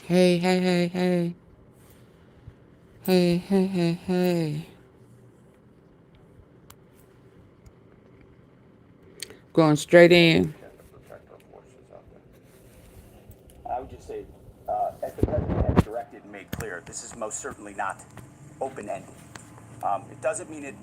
Hey, hey, hey, hey. Hey, hey, hey, hey. Going straight in. I would just say, as the president has directed and made clear, this is most certainly not open-ended. It doesn't mean it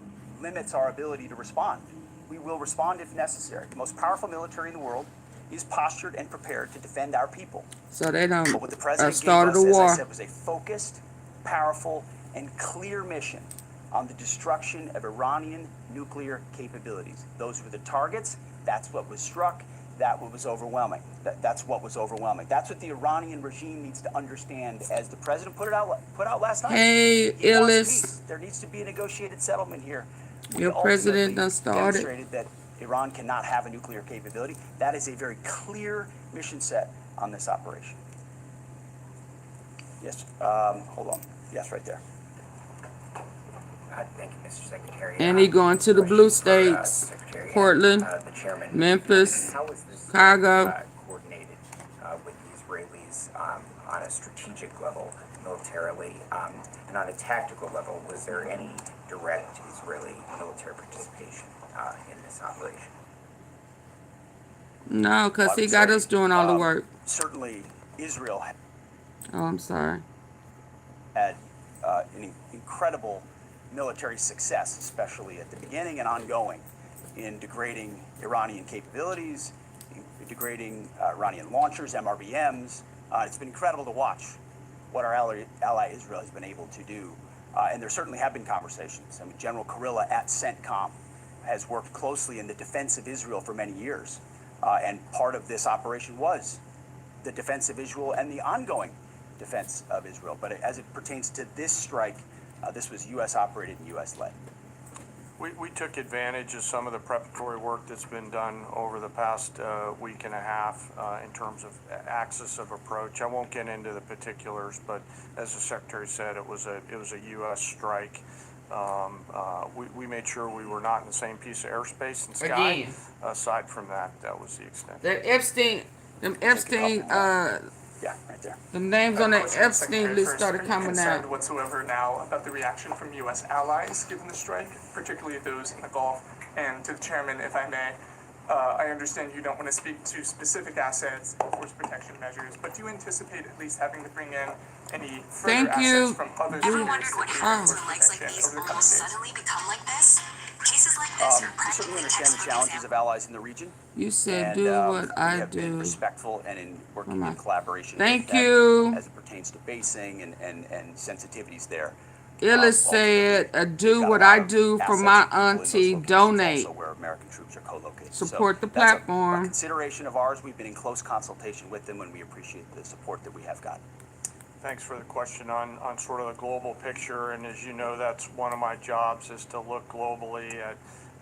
limits our ability to respond. We will respond if necessary. The most powerful military in the world is postured and prepared to defend our people. So they But done what the president gave started a us, as I war. said, was a focused, powerful, and clear mission on the destruction of Iranian nuclear capabilities. Those were the targets. That's what was struck. That's what was overwhelming. That's what was overwhelming. That's what the Iranian regime needs to understand. As the president put out last night, Hey, he wants Illis. peace. There needs to be a negotiated settlement here. We Your president ultimately done started. demonstrated that Iran cannot have a nuclear capability. That is a very clear mission set on this operation. Yes, hold on. Yes, right there. Thank you, Mr. Secretary. And he going to the blue states. Secretary Portland, and, the chairman. Memphis, How is this Chicago. coordinated with the Israelis on a strategic level, militarily, and on a tactical level? Was there any direct Israeli military participation in this operation? No, because Well, I he would got say, us doing all the work. certainly Israel Oh, I'm sorry. had an incredible military success, especially at the beginning and ongoing, in degrading Iranian capabilities, in degrading Iranian launchers, MRBMs. It's been incredible to watch what our ally Israel has been able to do. And there certainly have been conversations. I mean, General Kurilla at CENTCOM has worked closely in the defense of Israel for many years. And part of this operation was the defense of Israel and the ongoing defense of Israel. But as it pertains to this strike, this was U.S. operated and U.S. led. We took advantage of some of the preparatory work that's been done over the past week and a half in terms of axis of approach. I won't get into the particulars, but as the Secretary said, it was a U.S. strike. We made sure we were not in the same piece of airspace and sky. Again. Aside from that, that was the extent. That Epstein, Yeah, right there. the names on that Question to the Epstein Secretary list first. started Are you coming concerned out. whatsoever now about the reaction from U.S. allies given the strike, particularly those in the Gulf? And to the Chairman, if I may, I understand you don't want to speak to specific assets and force protection measures, but do you anticipate at least having to bring in any further Thank you. assets from other Ever leaders wondered what in happens force when legs like protection these over the coming almost days? suddenly become like this? Cases like this are We certainly practically understand the textbook challenges examples. of allies in the region. You said And do what we I have been do. respectful and in working Come in on. collaboration with Thank them you. as it pertains to basing and sensitivities there. Illis said, do what I do for my auntie, donate. Also where American troops are co-located. Support the So that's a platform. consideration of ours. We've been in close consultation with them, and we appreciate the support that we have gotten. Thanks for the question on sort of the global picture, and as you know, that's one of my jobs is to look globally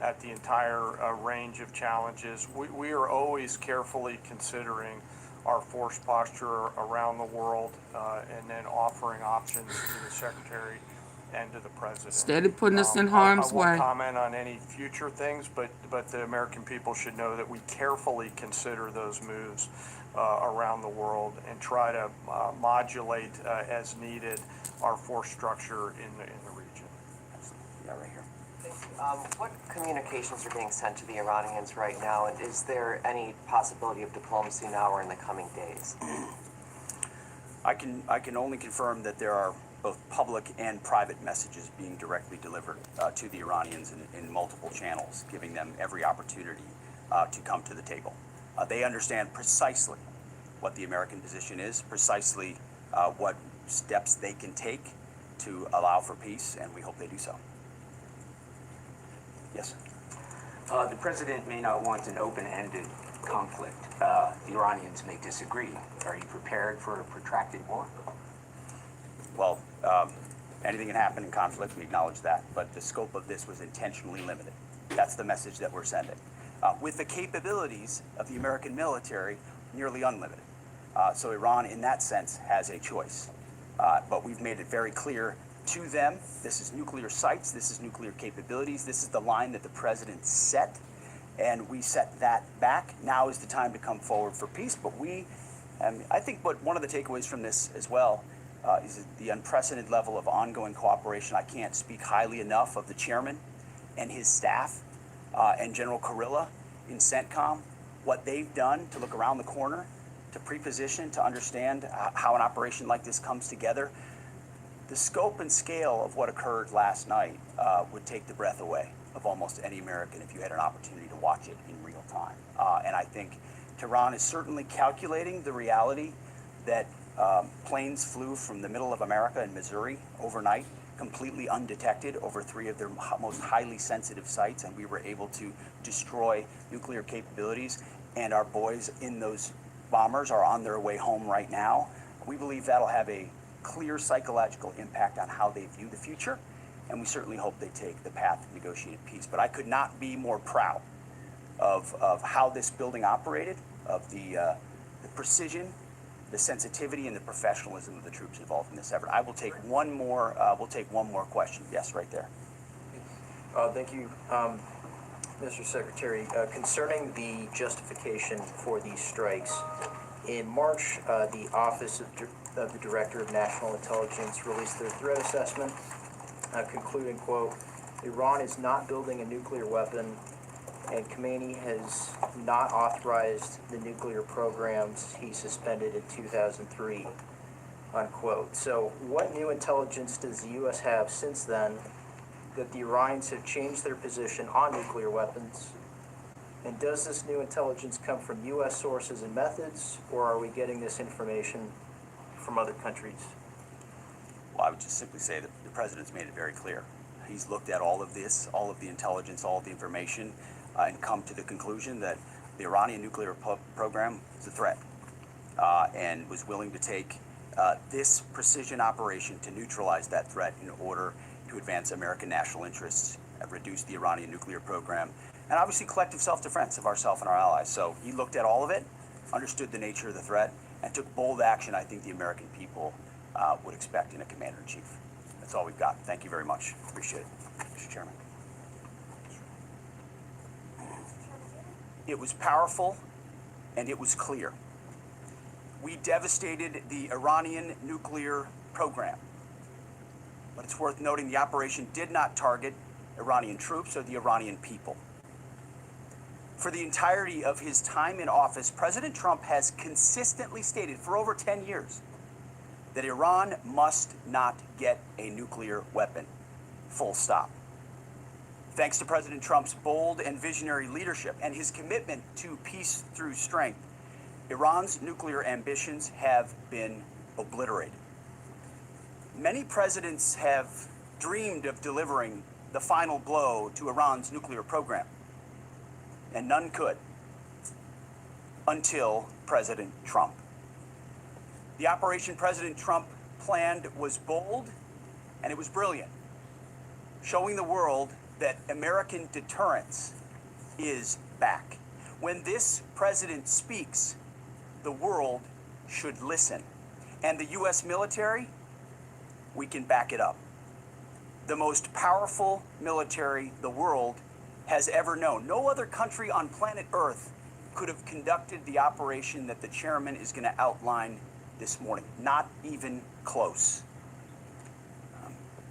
at the entire range of challenges. We are always carefully considering our force posture around the world and then offering options to the Secretary and to the President. Steady putting us in I harm's won't way. comment on any future things, but the American people should know that we carefully consider those moves around the world and try to modulate as needed our force structure in the region. Yeah, right here. What communications are being sent to the Iranians right now, and is there any possibility of diplomacy now or in the coming days? I can only confirm that there are both public and private messages being directly delivered to the Iranians in multiple channels, giving them every opportunity to come to the table. They understand precisely what the American position is, precisely what steps they can take to allow for peace, and we hope they do so. Yes. The president may not want an open-ended conflict. The Iranians may disagree. Are you prepared for a protracted war? Well, anything can happen in conflict, we acknowledge that, but the scope of this was intentionally limited. That's the message that we're sending. With the capabilities of the American military, nearly unlimited. So Iran, in that sense, has a choice. But we've made it very clear to them, this is nuclear sites, this is nuclear capabilities, this is the line that the president set, and we set that back. Now is the time to come forward for peace, but we I think one of the takeaways from this as well is the unprecedented level of ongoing cooperation. I can't speak highly enough of the chairman and his staff and General Kurilla in CENTCOM, what they've done to look around the corner, to pre-position, to understand how an operation like this comes together. The scope and scale of what occurred last night would take the breath away of almost any American if you had an opportunity to watch it in real time. And I think Tehran is certainly calculating the reality that planes flew from the middle of America in Missouri overnight, completely undetected over 3 of their most highly sensitive sites, and we were able to destroy nuclear capabilities, and our boys in those bombers are on their way home right now. We believe that'll have a clear psychological impact on how they view the future, and we certainly hope they take the path of negotiated peace. But I could not be more proud of how this building operated, of the precision, the sensitivity, and the professionalism of the troops involved in this effort. I will take one more. We'll take one more question. Yes, right there. Thank you, Mr. Secretary. Concerning the justification for these strikes, in March, the Office of the Director of National Intelligence released their threat assessment, concluding, quote, Iran is not building a nuclear weapon, and Khomeini has not authorized the nuclear programs he suspended in 2003, unquote. So what new intelligence does the U.S. have since then that the Iranians have changed their position on nuclear weapons? And does this new intelligence come from U.S. sources and methods, or are we getting this information from other countries? Well, I would just simply say that the president's made it very clear. He's looked at all of this, all of the intelligence, all of the information, and come to the conclusion that the Iranian nuclear program is a threat, and was willing to take this precision operation to neutralize that threat in order to advance American national interests, reduce the Iranian nuclear program, and obviously collective self-defense of ourselves and our allies. So he looked at all of it, understood the nature of the threat, and took bold action I think the American people would expect in a commander-in-chief. That's all we've got. Thank you very much. Appreciate it, Mr. Chairman. It was powerful, and it was clear. We devastated the Iranian nuclear program. But it's worth noting the operation did not target Iranian troops or the Iranian people. For the entirety of his time in office, President Trump has consistently stated for over 10 years that Iran must not get a nuclear weapon. Full stop. Thanks to President Trump's bold and visionary leadership and his commitment to peace through strength, Iran's nuclear ambitions have been obliterated. Many presidents have dreamed of delivering the final blow to Iran's nuclear program, and none could until President Trump. The operation President Trump planned was bold and it was brilliant, showing the world that American deterrence is back. When this president speaks, the world should listen. And the U.S. military, we can back it up. The most powerful military the world has ever known. No other country on planet Earth could have conducted the operation that the chairman is going to outline this morning. Not even close.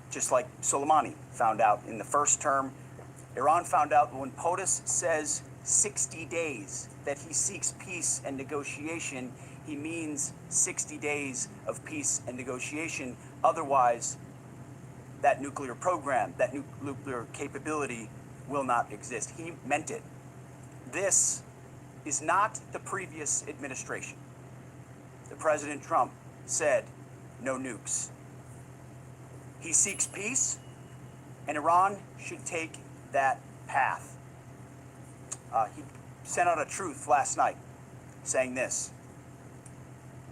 Just like Soleimani found out in the first term, Iran found out when POTUS says 60 days that he seeks peace and negotiation, he means 60 days of peace and negotiation. Otherwise, that nuclear program, that nuclear capability will not exist. He meant it. This is not the previous administration. The President Trump said no nukes. He seeks peace, and Iran should take that path. He sent out a truth last night saying this: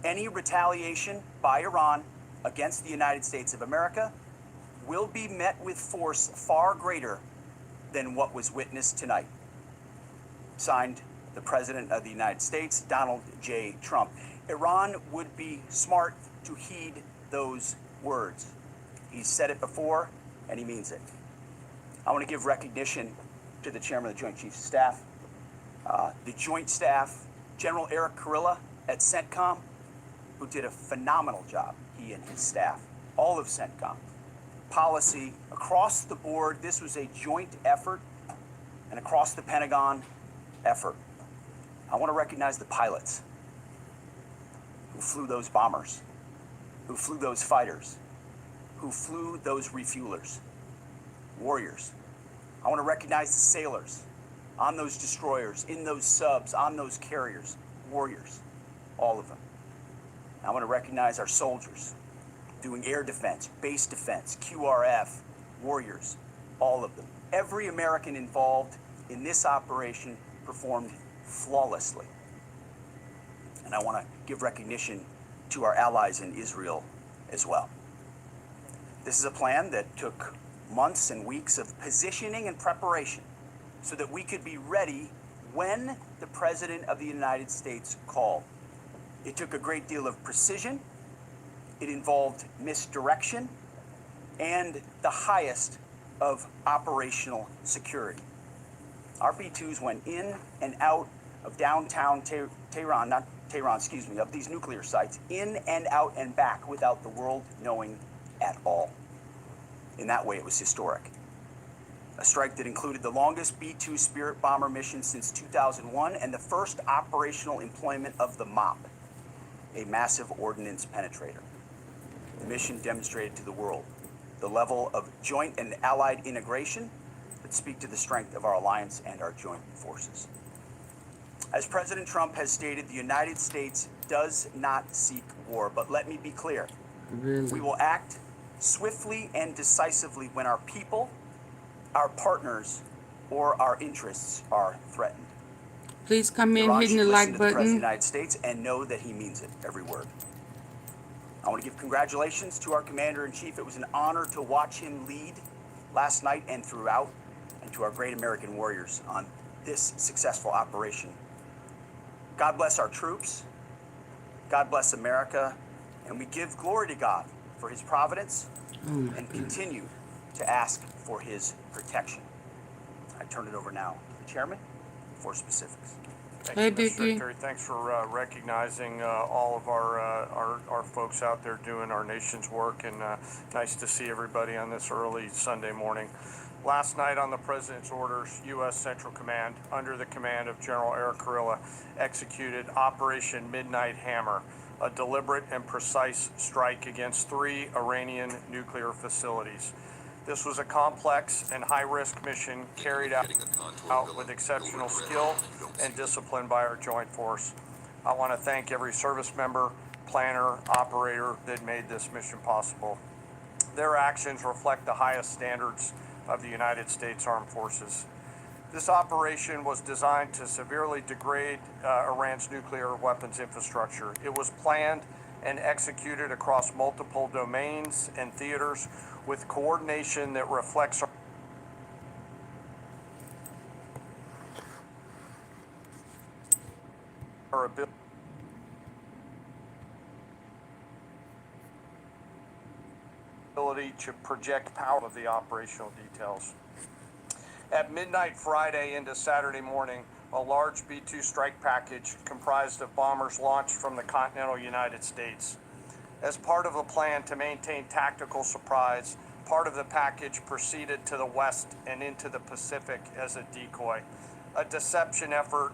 any retaliation by Iran against the United States of America will be met with force far greater than what was witnessed tonight. Signed, the President of the United States, Donald J. Trump. Iran would be smart to heed those words. He's said it before, and he means it. I want to give recognition to the Chairman of the Joint Chiefs of Staff, the Joint Staff, General Eric Kurilla at CENTCOM, who did a phenomenal job, he and his staff, all of CENTCOM. Policy across the board, this was a joint effort, and across the Pentagon effort. I want to recognize the pilots who flew those bombers, who flew those fighters, who flew those refuelers, warriors. I want to recognize the sailors on those destroyers, in those subs, on those carriers, warriors, all of them. I want to recognize our soldiers doing air defense, base defense, QRF, warriors, all of them. Every American involved in this operation performed flawlessly. And I want to give recognition to our allies in Israel as well. This is a plan that took months and weeks of positioning and preparation so that we could be ready when the President of the United States called. It took a great deal of precision, it involved misdirection, and the highest of operational security. Our B-2s went in and out of downtown Tehran, of these nuclear sites, in and out and back without the world knowing at all. In that way, it was historic. A strike that included the longest B-2 Spirit bomber mission since 2001 and the first operational employment of the MOP, a massive ordnance penetrator. The mission demonstrated to the world the level of joint and allied integration that speak to the strength of our alliance and our joint forces. As President Trump has stated, the United States does not seek war, but let me be clear. Really? We will act swiftly and decisively when our people, our partners, or our interests are threatened. Please come in Iran hitting the should listen like to the President of the button. United States and know that he means it, every word. I want to give congratulations to our Commander-in-Chief. It was an honor to watch him lead last night and throughout, and to our great American warriors on this successful operation. God bless our troops. God bless America. And we give glory to God for his providence and continue to ask for his protection. I turn it over now to the chairman for specifics. Thank Hey, you, Mr. Dickie. Secretary. Thanks for recognizing all of our folks out there doing our nation's work, and nice to see everybody on this early Sunday morning. Last night on the President's orders, U.S. Central Command, under the command of General Eric Kurilla, executed Operation Midnight Hammer, a deliberate and precise strike against 3 Iranian nuclear facilities. This was a complex and high-risk mission carried out with exceptional skill and discipline by our joint force. I want to thank every service member, planner, operator that made this mission possible. Their actions reflect the highest standards of the United States Armed Forces. This operation was designed to severely degrade Iran's nuclear weapons infrastructure. It was planned and executed across multiple domains and theaters with coordination that reflects our ability to project power of the operational details. At midnight Friday into Saturday morning, a large B-2 strike package comprised of bombers launched from the continental United States. As part of a plan to maintain tactical surprise, part of the package proceeded to the west and into the Pacific as a decoy, a deception effort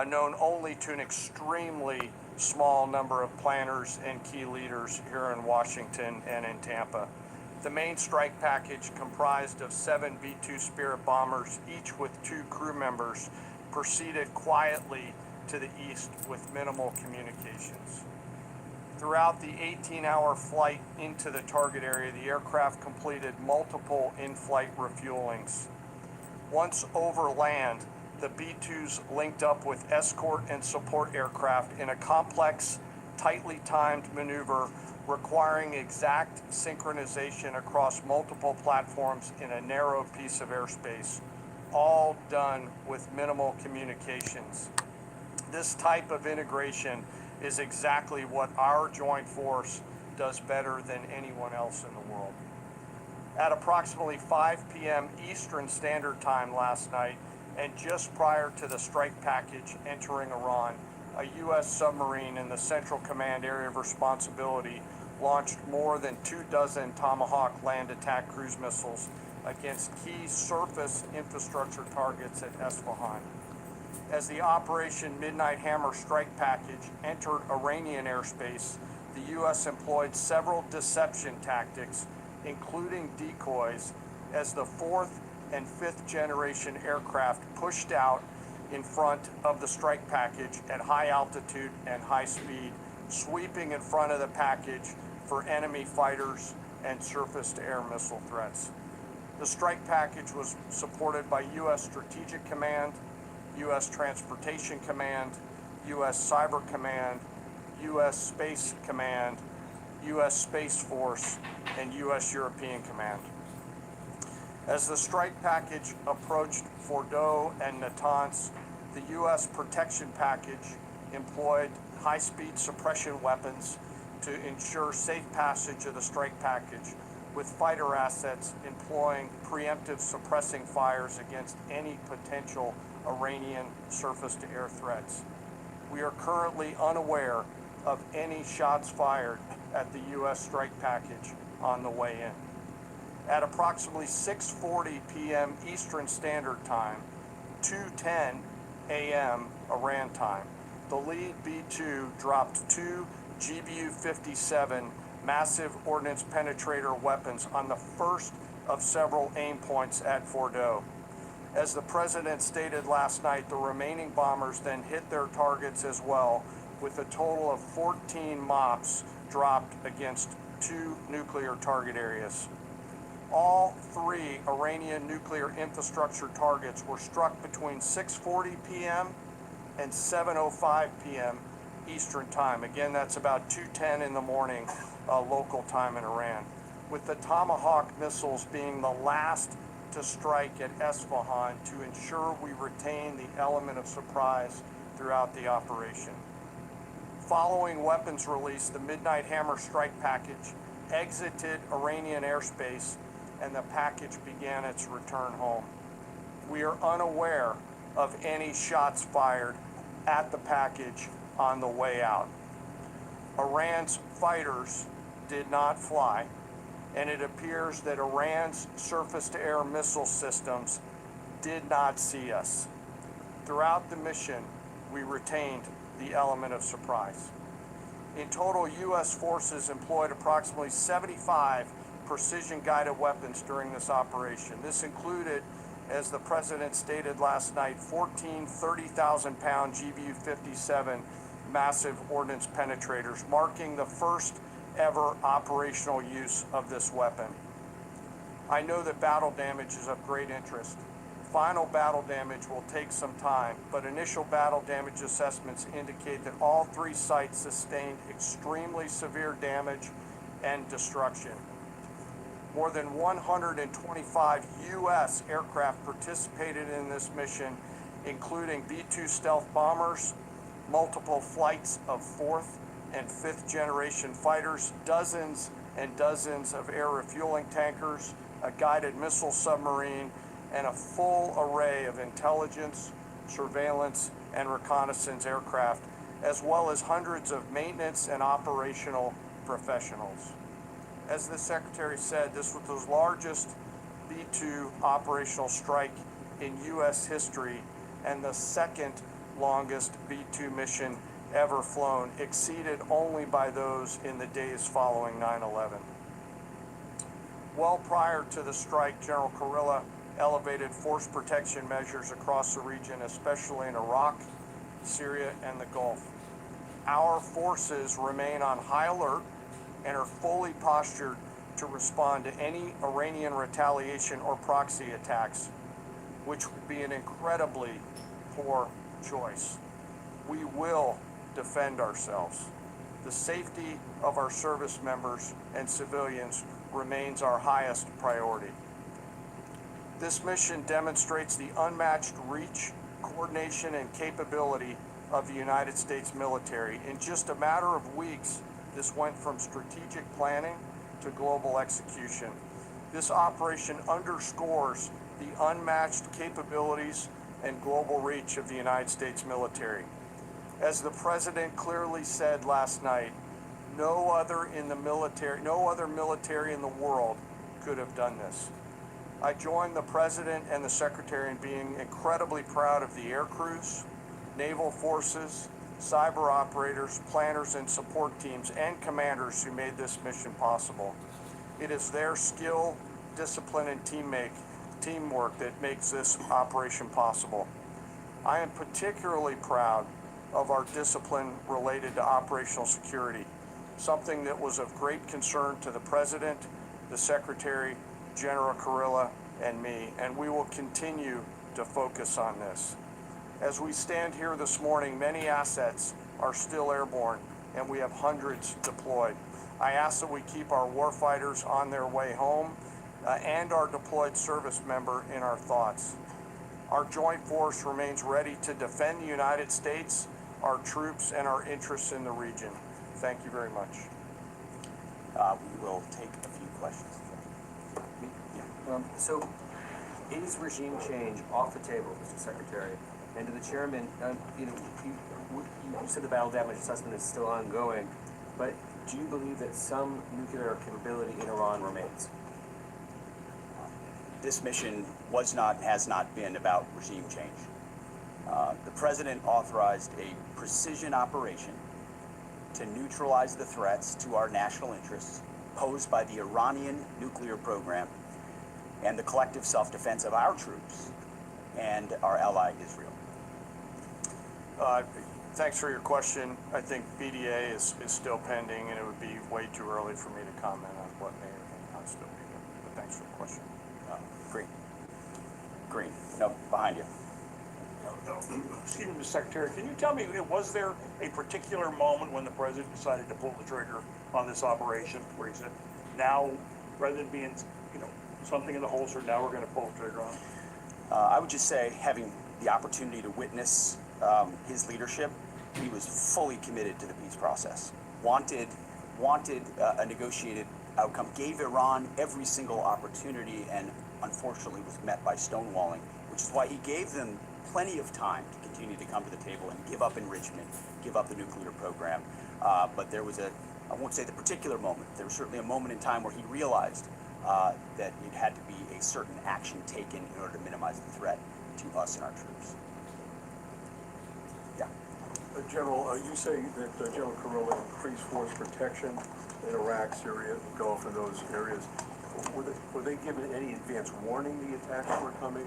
known only to an extremely small number of planners and key leaders here in Washington and in Tampa. The main strike package, comprised of 7 B-2 Spirit bombers, each with 2 crew members, proceeded quietly to the east with minimal communications. Throughout the 18-hour flight into the target area, the aircraft completed multiple in-flight refuelings. Once over land, the B-2s linked up with escort and support aircraft in a complex, tightly timed maneuver requiring exact synchronization across multiple platforms in a narrow piece of airspace, all done with minimal communications. This type of integration is exactly what our joint force does better than anyone else in the world. At approximately 5 p.m. Eastern Standard Time last night, and just prior to the strike package entering Iran, a U.S. submarine in the Central Command area of responsibility launched more than 24 Tomahawk land attack cruise missiles against key surface infrastructure targets at Esfahan. As the Operation Midnight Hammer strike package entered Iranian airspace, the U.S. employed several deception tactics, including decoys, as the fourth and fifth generation aircraft pushed out in front of the strike package at high altitude and high speed, sweeping in front of the package for enemy fighters and surface-to-air missile threats. The strike package was supported by U.S. Strategic Command, U.S. Transportation Command, U.S. Cyber Command, U.S. Space Command, U.S. Space Force, and U.S. European Command. As the strike package approached Fordow and Natanz, the U.S. protection package employed high-speed suppression weapons to ensure safe passage of the strike package, with fighter assets employing preemptive suppressing fires against any potential Iranian surface-to-air threats. We are currently unaware of any shots fired at the U.S. strike package on the way in. At approximately 6:40 p.m. Eastern Standard Time, 2:10 a.m. Iran time, the lead B-2 dropped two GBU-57 massive ordnance penetrator weapons on the first of several aim points at Fordow. As the president stated last night, the remaining bombers then hit their targets as well, with a total of 14 MOPs dropped against two nuclear target areas. All three Iranian nuclear infrastructure targets were struck between 6:40 p.m. and 7:05 p.m. Eastern Time. Again, that's about 2:10 in the morning local time in Iran, with the Tomahawk missiles being the last to strike at Esfahan to ensure we retain the element of surprise throughout the operation. Following weapons release, the Midnight Hammer strike package exited Iranian airspace and the package began its return home. We are unaware of any shots fired at the package on the way out. Iran's fighters did not fly, and it appears that Iran's surface-to-air missile systems did not see us. Throughout the mission, we retained the element of surprise. In total, U.S. forces employed approximately 75 precision-guided weapons during this operation. This included, as the president stated last night, 14 30,000-pound GBU-57 massive ordnance penetrators, marking the first ever operational use of this weapon. I know that battle damage is of great interest. Final battle damage will take some time, but initial battle damage assessments indicate that all three sites sustained extremely severe damage and destruction. More than 125 U.S. aircraft participated in this mission, including B-2 stealth bombers, multiple flights of fourth and fifth generation fighters, dozens and dozens of air refueling tankers, a guided missile submarine, and a full array of intelligence, surveillance, and reconnaissance aircraft, as well as hundreds of maintenance and operational professionals. As the Secretary said, this was the largest B-2 operational strike in U.S. history and the second longest B-2 mission ever flown, exceeded only by those in the days following 9/11. Well prior to the strike, General Kurilla elevated force protection measures across the region, especially in Iraq, Syria, and the Gulf. Our forces remain on high alert and are fully postured to respond to any Iranian retaliation or proxy attacks, which would be an incredibly poor choice. We will defend ourselves. The safety of our service members and civilians remains our highest priority. This mission demonstrates the unmatched reach, coordination, and capability of the United States military. In just a matter of weeks, this went from strategic planning to global execution. This operation underscores the unmatched capabilities and global reach of the United States military. As the president clearly said last night, no other military in the world could have done this. I join the president and the secretary in being incredibly proud of the air crews, naval forces, cyber operators, planners and support teams, and commanders who made this mission possible. It is their skill, discipline, and teamwork that makes this operation possible. I am particularly proud of our discipline related to operational security, something that was of great concern to the president, the secretary, General Kurilla, and me, and we will continue to focus on this. As we stand here this morning, many assets are still airborne, and we have hundreds deployed. I ask that we keep our warfighters on their way home and our deployed service member in our thoughts. Our joint force remains ready to defend the United States, our troops, and our interests in the region. Thank you very much. We will take a few questions. So, is regime change off the table, Mr. Secretary? And to the chairman, you said the battle damage assessment is still ongoing, but do you believe that some nuclear capability in Iran remains? This mission has not been about regime change. The president authorized a precision operation to neutralize the threats to our national interests posed by the Iranian nuclear program and the collective self-defense of our troops and our ally Israel. Thanks for your question. I think BDA is still pending, and it would be way too early for me to comment on what may or may not still be there. But thanks for the question. Green. No, behind you. Excuse me, Mr. Secretary, can you tell me, was there a particular moment when the president decided to pull the trigger on this operation, where he said, now, rather than being, something in the holster, now we're going to pull the trigger on it? I would just say, having the opportunity to witness his leadership, he was fully committed to the peace process. Wanted a negotiated outcome, gave Iran every single opportunity, and unfortunately was met by stonewalling, which is why he gave them plenty of time to continue to come to the table and give up enrichment, give up the nuclear program. But there was I won't say the particular moment, there was certainly a moment in time where he realized that it had to be a certain action taken in order to minimize the threat to us and our troops. Yeah. General, you say that General Kurilla increased force protection in Iraq, Syria, Gulf, and those areas. Were they given any advance warning the attacks were coming?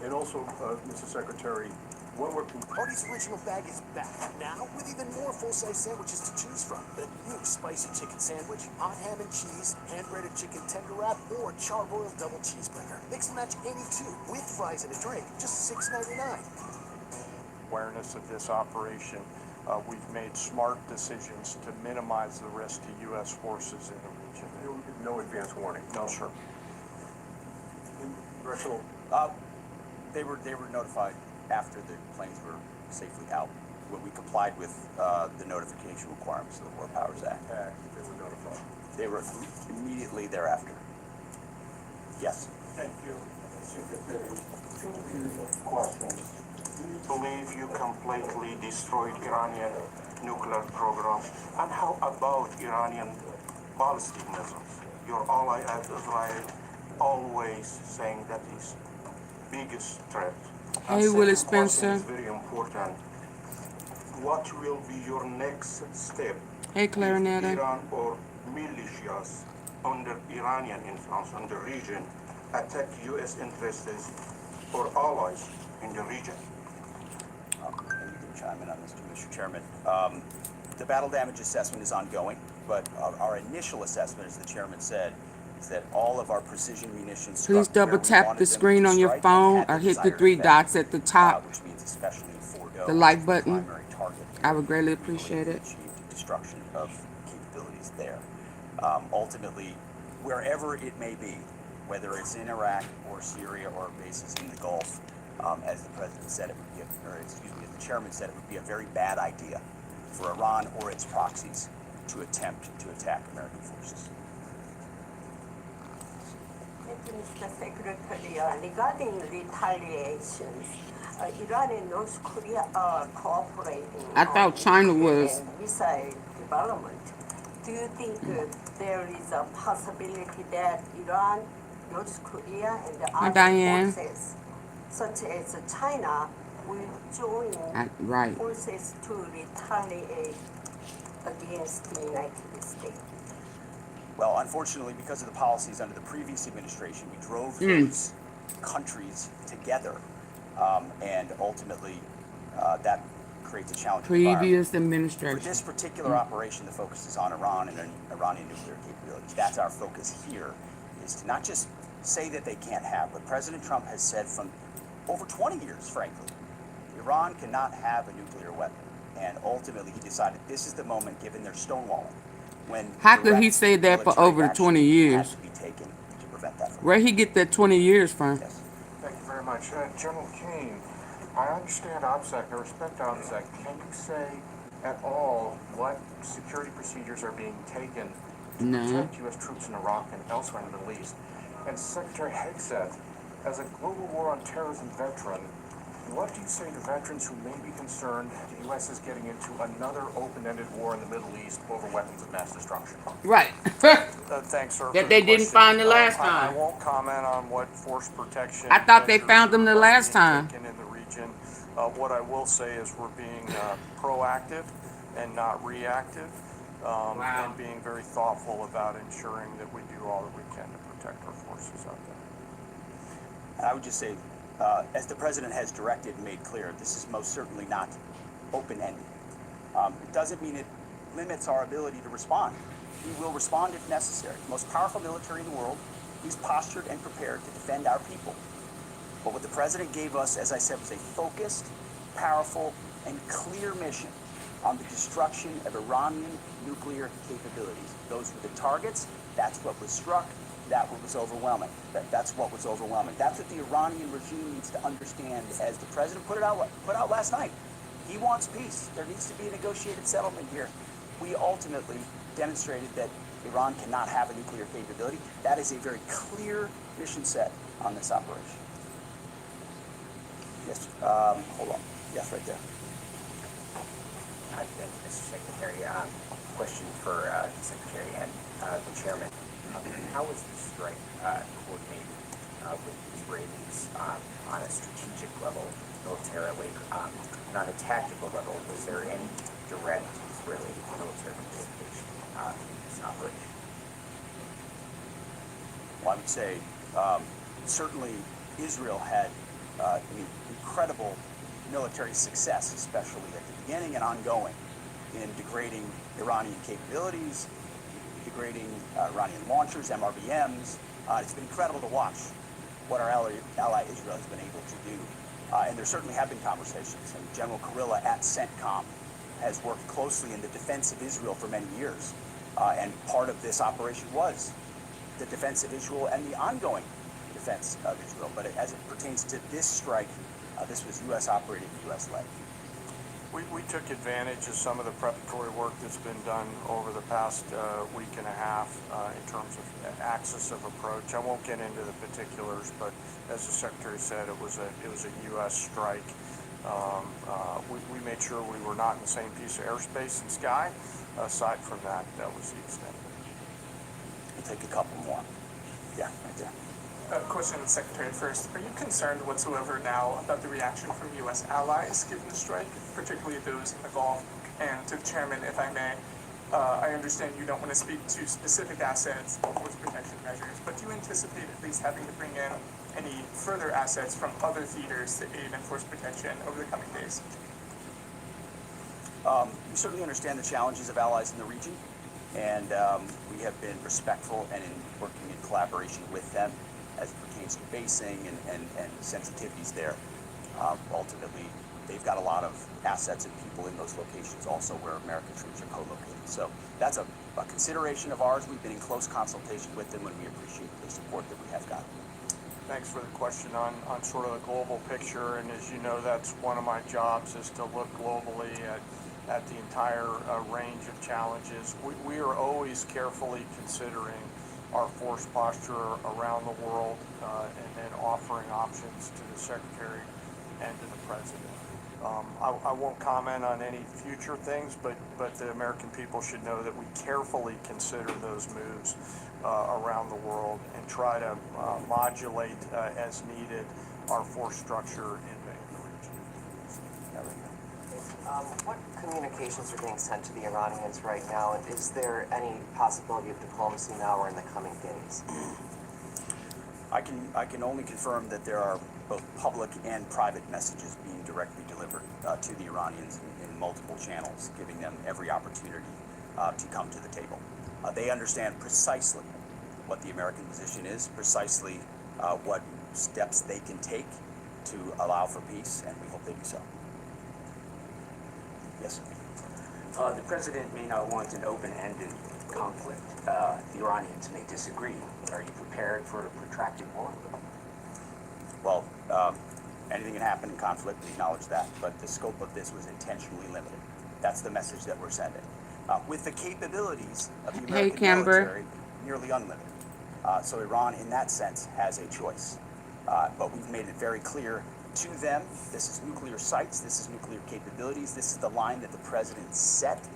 And also, Mr. Secretary, when were... Artie's original bag is back, now with even more full-size sandwiches to choose from. The new spicy chicken sandwich, hot ham and cheese, hand-breaded chicken tender wrap, or charbroiled double cheeseburger. Mix and match any two, with fries and a drink, just $6.99. Awareness of this operation, we've made smart decisions to minimize the risk to U.S. forces in the region. No advance warning? No, sir. Congressional... They were notified after the planes were safely out, when we complied with the notification requirements of the War Powers Act. They were notified. They were immediately thereafter. Yes. Thank you, Secretary. Two questions. Do you believe you completely destroyed Iranian nuclear program? And how about Iranian ballistic missiles? Your ally at Israel always saying that is biggest threat. Hey, Willie Spencer. Is very important. What will be your next step? Hey, if Clarinetta. Iran or militias under Iranian influence on the region attack U.S. interests or allies in the region? And you can chime in on this too, Mr. Chairman. The battle damage assessment is ongoing, but our initial assessment, as the chairman said, is that all of our precision munitions. Please double tap the screen on your phone or hit the three dots at the top, which means especially forego the like button. primary target. I would greatly appreciate it. Achieved destruction of capabilities there. Ultimately, wherever it may be, whether it's in Iraq or Syria or bases in the Gulf, as the president said, it would be, as the chairman said, it would be a very bad idea for Iran or its proxies to attempt to attack American forces. Mr. Secretary, regarding retaliations, Iran and North Korea are cooperating I thought China nuclear was. and missile development. Do you think there is a possibility that Iran, North Korea, and the Hi, other Diane. forces, such as China, will join Right. forces to retaliate against the United States? Well, unfortunately, because of the policies under the previous administration, we drove those countries together, and ultimately that creates a challenging environment. Previous For administration. this particular operation, the focus is on Iran and Iranian nuclear capabilities. That's our focus here, is to not just say that they can't have, but President Trump has said from over 20 years, frankly, Iran cannot have a nuclear weapon. And ultimately, he decided this is the moment, given their stonewalling, when How could he direct say that for military over the action 20 had years? to be taken to prevent that from Where he get that 20 years from? Yes. Thank you very much. General Kane, I understand OPSEC, I respect OPSEC. Can you say at all what security procedures are being taken to No. protect U.S. troops in Iraq and elsewhere in the Middle East? And Secretary Hegseth, as a global war on terrorism veteran, what do you say to veterans who may be concerned the U.S. is getting into another open-ended war in the Middle East over weapons of mass destruction? Right. Thanks, sir. That for they the didn't question. find the last I time. won't comment on what force protection. I thought they measures found them the are last being time. taken in the region. What I will say is we're being proactive and not reactive, and being very thoughtful about ensuring that we do all that we can to protect our forces out there. And I would just say, as the president has directed and made clear, this is most certainly not open-ended. It doesn't mean it limits our ability to respond. We will respond if necessary. The most powerful military in the world is postured and prepared to defend our people. But what the president gave us, as I said, was a focused, powerful, and clear mission on the destruction of Iranian nuclear capabilities. Those were the targets. That's what was struck. That was overwhelming. That's what was overwhelming. That's what the Iranian regime needs to understand, as the president put out last night. He wants peace. There needs to be a negotiated settlement here. We ultimately demonstrated that Iran cannot have a nuclear capability. That is a very clear mission set on this operation. Yes, hold on. Yes, right there. Thank you, Mr. Secretary. Question for the Secretary and the Chairman. How was the strike coordinated with Israelis on a strategic level, militarily, and on a tactical level? Was there any direct Israeli military participation in this operation? Well, I would say certainly Israel had incredible military success, especially at the beginning and ongoing, in degrading Iranian capabilities, degrading Iranian launchers, MRBMs. It's been incredible to watch what our ally Israel has been able to do. And there certainly have been conversations. And General Kurilla at CENTCOM has worked closely in the defense of Israel for many years. And part of this operation was the defense of Israel and the ongoing defense of Israel. But as it pertains to this strike, this was U.S. operated, U.S. led. We took advantage of some of the preparatory work that's been done over the past week and a half in terms of axis of approach. I won't get into the particulars, but as the Secretary said, it was a U.S. strike. We made sure we were not in the same piece of airspace and sky. Aside from that, that was the extent. We'll take a couple more. Yeah, right there. Question to the Secretary first. Are you concerned whatsoever now about the reaction from U.S. allies given the strike, particularly those in the Gulf? And to the Chairman, if I may, I understand you don't want to speak to specific assets or force protection measures, but do you anticipate at least having to bring in any further assets from other theaters to aid in force protection over the coming days? We certainly understand the challenges of allies in the region, and we have been respectful and in working in collaboration with them as it pertains to basing and sensitivities there. Ultimately, they've got a lot of assets and people in those locations also where American troops are co-located. So that's a consideration of ours. We've been in close consultation with them, and we appreciate the support that we have gotten. Thanks for the question on sort of the global picture, and as you know, that's one of my jobs, is to look globally at the entire range of challenges. We are always carefully considering our force posture around the world, and then offering options to the Secretary and to the President. I won't comment on any future things, but the American people should know that we carefully consider those moves around the world and try to modulate as needed our force structure in the region. What communications are being sent to the Iranians right now, and is there any possibility of diplomacy now or in the coming days? I can only confirm that there are both public and private messages being directly delivered to the Iranians in multiple channels, giving them every opportunity to come to the table. They understand precisely what the American position is, precisely what steps they can take to allow for peace, and we hope they do so. Yes, sir. The president may not want an open-ended conflict. The Iranians may disagree. Are you prepared for a protracted war? Well, anything can happen in conflict, we acknowledge that, but the scope of this was intentionally limited. That's the message that we're sending. With the capabilities of the American military, nearly unlimited. So Iran, in that sense, has a choice. But we've made it very clear to them, this is nuclear sites, this is nuclear capabilities, this is the line that the president set,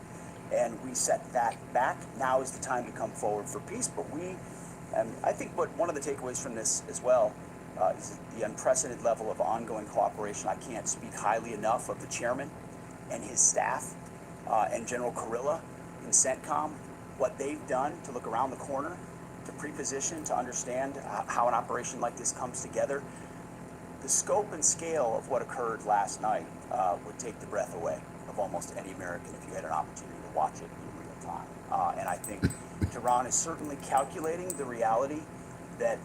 and we set that back. Now is the time to come forward for peace, but I think one of the takeaways from this as well is the unprecedented level of ongoing cooperation. I can't speak highly enough of the chairman and his staff and General Kurilla in CENTCOM, what they've done to look around the corner, to pre-position, to understand how an operation like this comes together. The scope and scale of what occurred last night would take the breath away of almost any American if you had an opportunity to watch it in real time. And I think Tehran is certainly calculating the reality that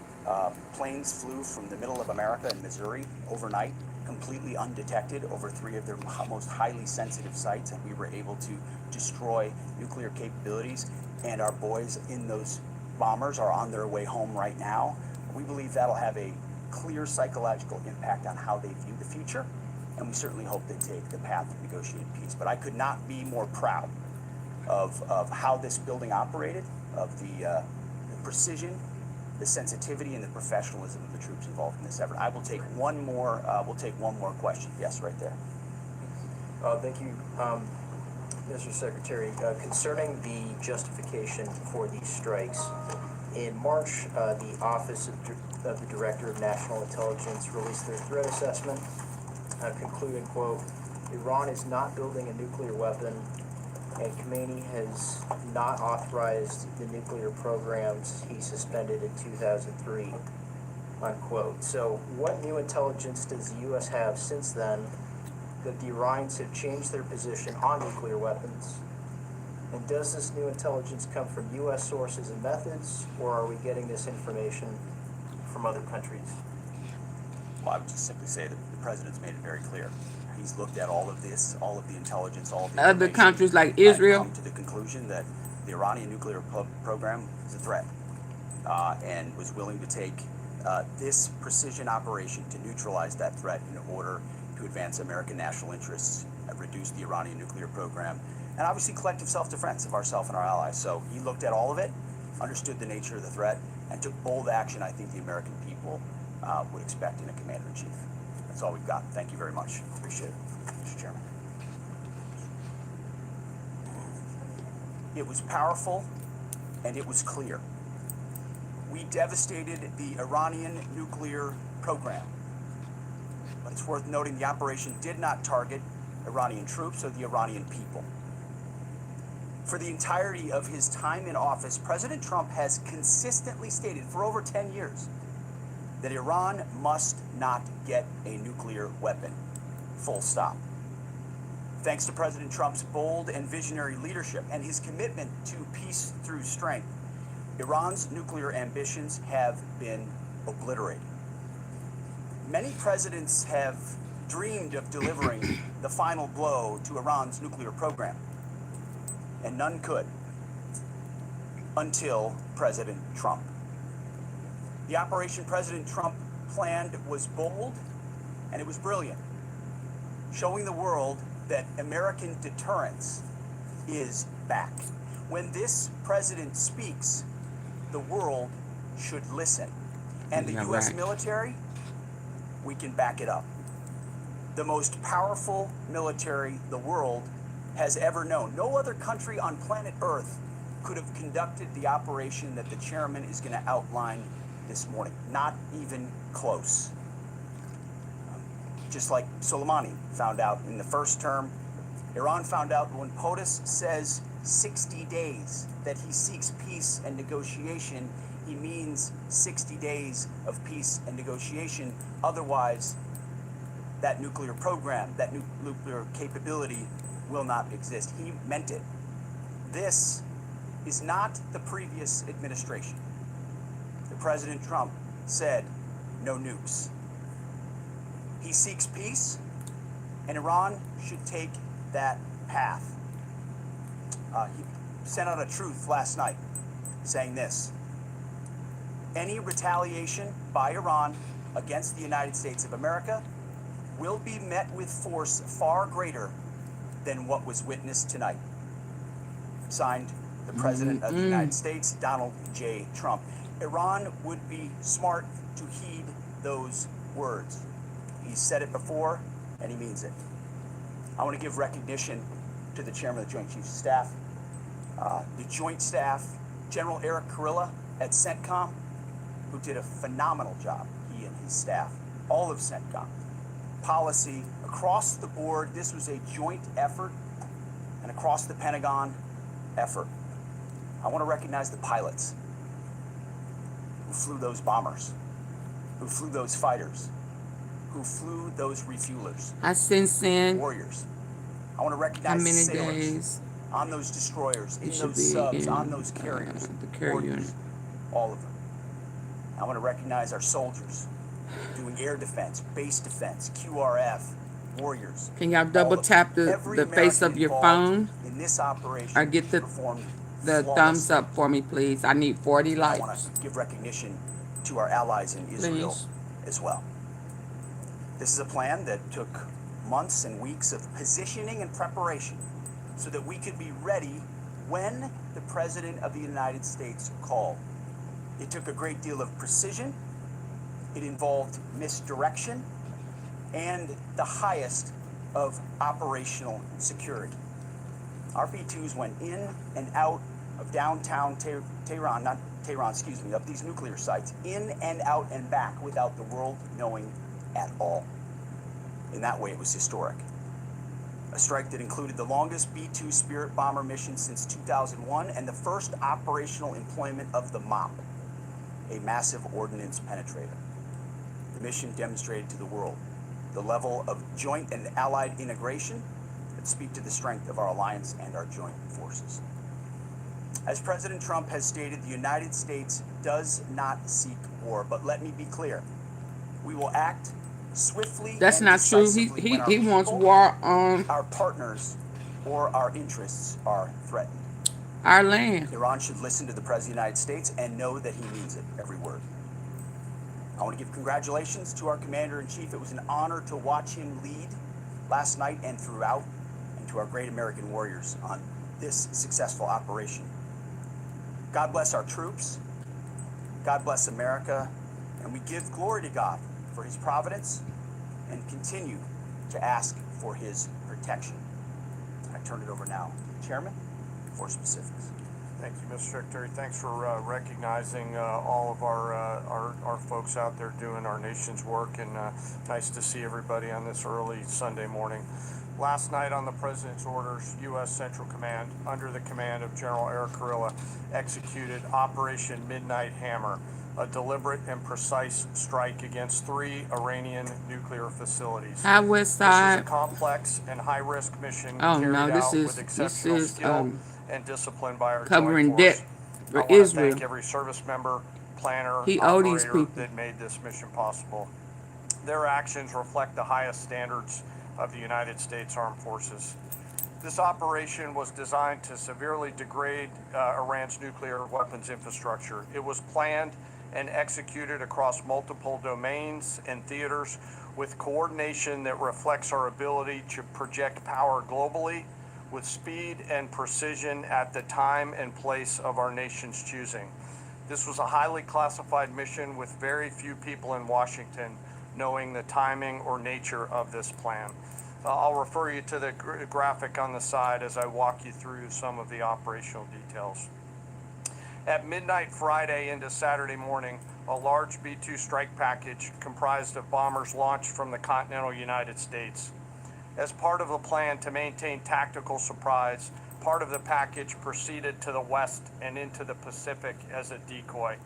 planes flew from the middle of America in Missouri overnight, completely undetected over 3 of their most highly sensitive sites, and we were able to destroy nuclear capabilities, and our boys in those bombers are on their way home right now. We believe that'll have a clear psychological impact on how they view the future, and we certainly hope they take the path of negotiated peace. But I could not be more proud of how this building operated, of the precision, the sensitivity, and the professionalism of the troops involved in this effort. I will take one more. We'll take one more question. Yes, right there. Thank you, Mr. Secretary. Concerning the justification for these strikes, in March, the Office of the Director of National Intelligence released their threat assessment, concluding, quote, Iran is not building a nuclear weapon, and Comey has not authorized the nuclear programs he suspended in 2003, unquote. So what new intelligence does the U.S. have since then that the Iranians have changed their position on nuclear weapons? And does this new intelligence come from U.S. sources and methods, or are we getting this information from other countries? Well, I would just simply say that the president's made it very clear. He's looked at all of this, all of the intelligence, all of the Other countries like Israel, and come to the conclusion that the Iranian nuclear program is a threat, and was willing to take this precision operation to neutralize that threat in order to advance American national interests, reduce the Iranian nuclear program, and obviously collective self-defense of ourselves and our allies. So he looked at all of it, understood the nature of the threat, and took bold action I think the American people would expect in a commander-in-chief. That's all we've got. Thank you very much. Appreciate it, Mr. Chairman. It was powerful, and it was clear. We devastated the Iranian nuclear program. But it's worth noting the operation did not target Iranian troops or the Iranian people. For the entirety of his time in office, President Trump has consistently stated for over 10 years that Iran must not get a nuclear weapon. Full stop. Thanks to President Trump's bold and visionary leadership and his commitment to peace through strength, Iran's nuclear ambitions have been obliterated. Many presidents have dreamed of delivering the final blow to Iran's nuclear program, and none could until President Trump. The operation President Trump planned was bold and it was brilliant, showing the world that American deterrence is back. When this president speaks, the world should listen. And the Yeah, U.S. right. military, we can back it up. The most powerful military the world has ever known. No other country on planet Earth could have conducted the operation that the chairman is going to outline this morning. Not even close. Just like Soleimani found out in the first term, Iran found out when POTUS says 60 days that he seeks peace and negotiation, he means 60 days of peace and negotiation. Otherwise, that nuclear program, that nuclear capability will not exist. He meant it. This is not the previous administration. The President Trump said no nukes. He seeks peace, and Iran should take that path. He sent out a truth last night saying this: any retaliation by Iran against the United States of America will be met with force far greater than what was witnessed tonight. Signed, the President of the United States, Donald J. Trump. Iran would be smart to heed those words. He's said it before, and he means it. I want to give recognition to the Chairman of the Joint Chiefs of Staff, the Joint Staff, General Eric Kurilla at CENTCOM, who did a phenomenal job, he and his staff, all of CENTCOM. Policy across the board, this was a joint effort, and across the Pentagon effort. I want to recognize the pilots who flew those bombers, who flew those fighters, who flew those refuelers. I since then, Warriors. I want to how recognize the many sailors days on those destroyers, in it should those be subs, in on those carriers. the carrier Warriors. unit. All of them. I want to recognize our soldiers doing air defense, base defense, QRF, warriors. Can y'all All double of tap them. the Every face of American your involved phone in this operation or get the performed thumbs flawlessly. up for me, please? I need 40 I want likes. to give recognition to our allies in Israel Please. as well. This is a plan that took months and weeks of positioning and preparation so that we could be ready when the President of the United States called. It took a great deal of precision. It involved misdirection and the highest of operational security. Our B-2s went in and out of downtown Tehran, of these nuclear sites, in and out and back without the world knowing at all. In that way, it was historic. A strike that included the longest B-2 Spirit bomber mission since 2001 and the first operational employment of the MOP, a massive ordnance penetrator. The mission demonstrated to the world the level of joint and allied integration that speak to the strength of our alliance and our joint forces. As President Trump has stated, the United States does not seek war, but let me be clear, we will act swiftly That's and not true. decisively when our He wants people, war on our partners, or our interests are threatened. our land. Iran should listen to the President of the United States and know that he means it, every word. I want to give congratulations to our Commander-in-Chief. It was an honor to watch him lead last night and throughout, and to our great American warriors on this successful operation. God bless our troops. God bless America. And we give glory to God for his providence and continue to ask for his protection. I turn it over now to the Chairman for specifics. Thank you, Mr. Secretary. Thanks for recognizing all of our folks out there doing our nation's work, and nice to see everybody on this early Sunday morning. Last night on the President's orders, U.S. Central Command, under the command of General Eric Kurilla, executed Operation Midnight Hammer, a deliberate and precise strike against 3 Iranian nuclear facilities. Hi, West This was Side. a complex and high-risk mission Oh, carried no, this out is- with this exceptional is, skill and discipline by our covering joint force. debt I for want to Israel. thank every service member, planner, He owe these operator people. that made this mission possible. Their actions reflect the highest standards of the United States Armed Forces. This operation was designed to severely degrade Iran's nuclear weapons infrastructure. It was planned and executed across multiple domains and theaters with coordination that reflects our ability to project power globally with speed and precision at the time and place of our nation's choosing. This was a highly classified mission with very few people in Washington knowing the timing or nature of this plan. I'll refer you to the graphic on the side as I walk you through some of the operational details. At midnight Friday into Saturday morning, a large B-2 strike package comprised of bombers launched from the continental United States. As part of the plan to maintain tactical surprise, part of the package proceeded to the west and into the Pacific as a decoy,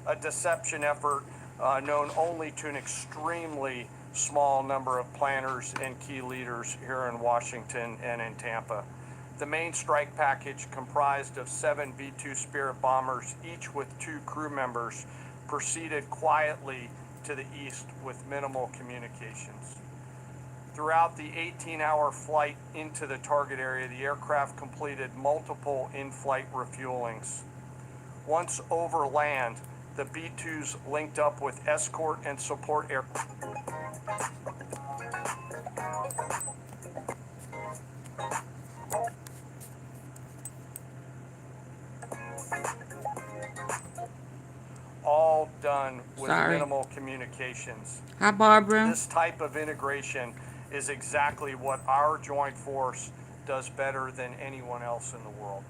a deception effort known only to an extremely small number of planners and key leaders here in Washington and in Tampa. The main strike package, comprised of 7 B-2 Spirit bombers, each with 2 crew members, proceeded quietly to the east with minimal communications. Throughout the 18-hour flight into the target area, the aircraft completed multiple in-flight refuelings. Once over land, the B-2s linked up with escort and support aircraft. All done with minimal communications. Hi, Barbara. This type of integration is exactly what our joint force does better than anyone else in the world.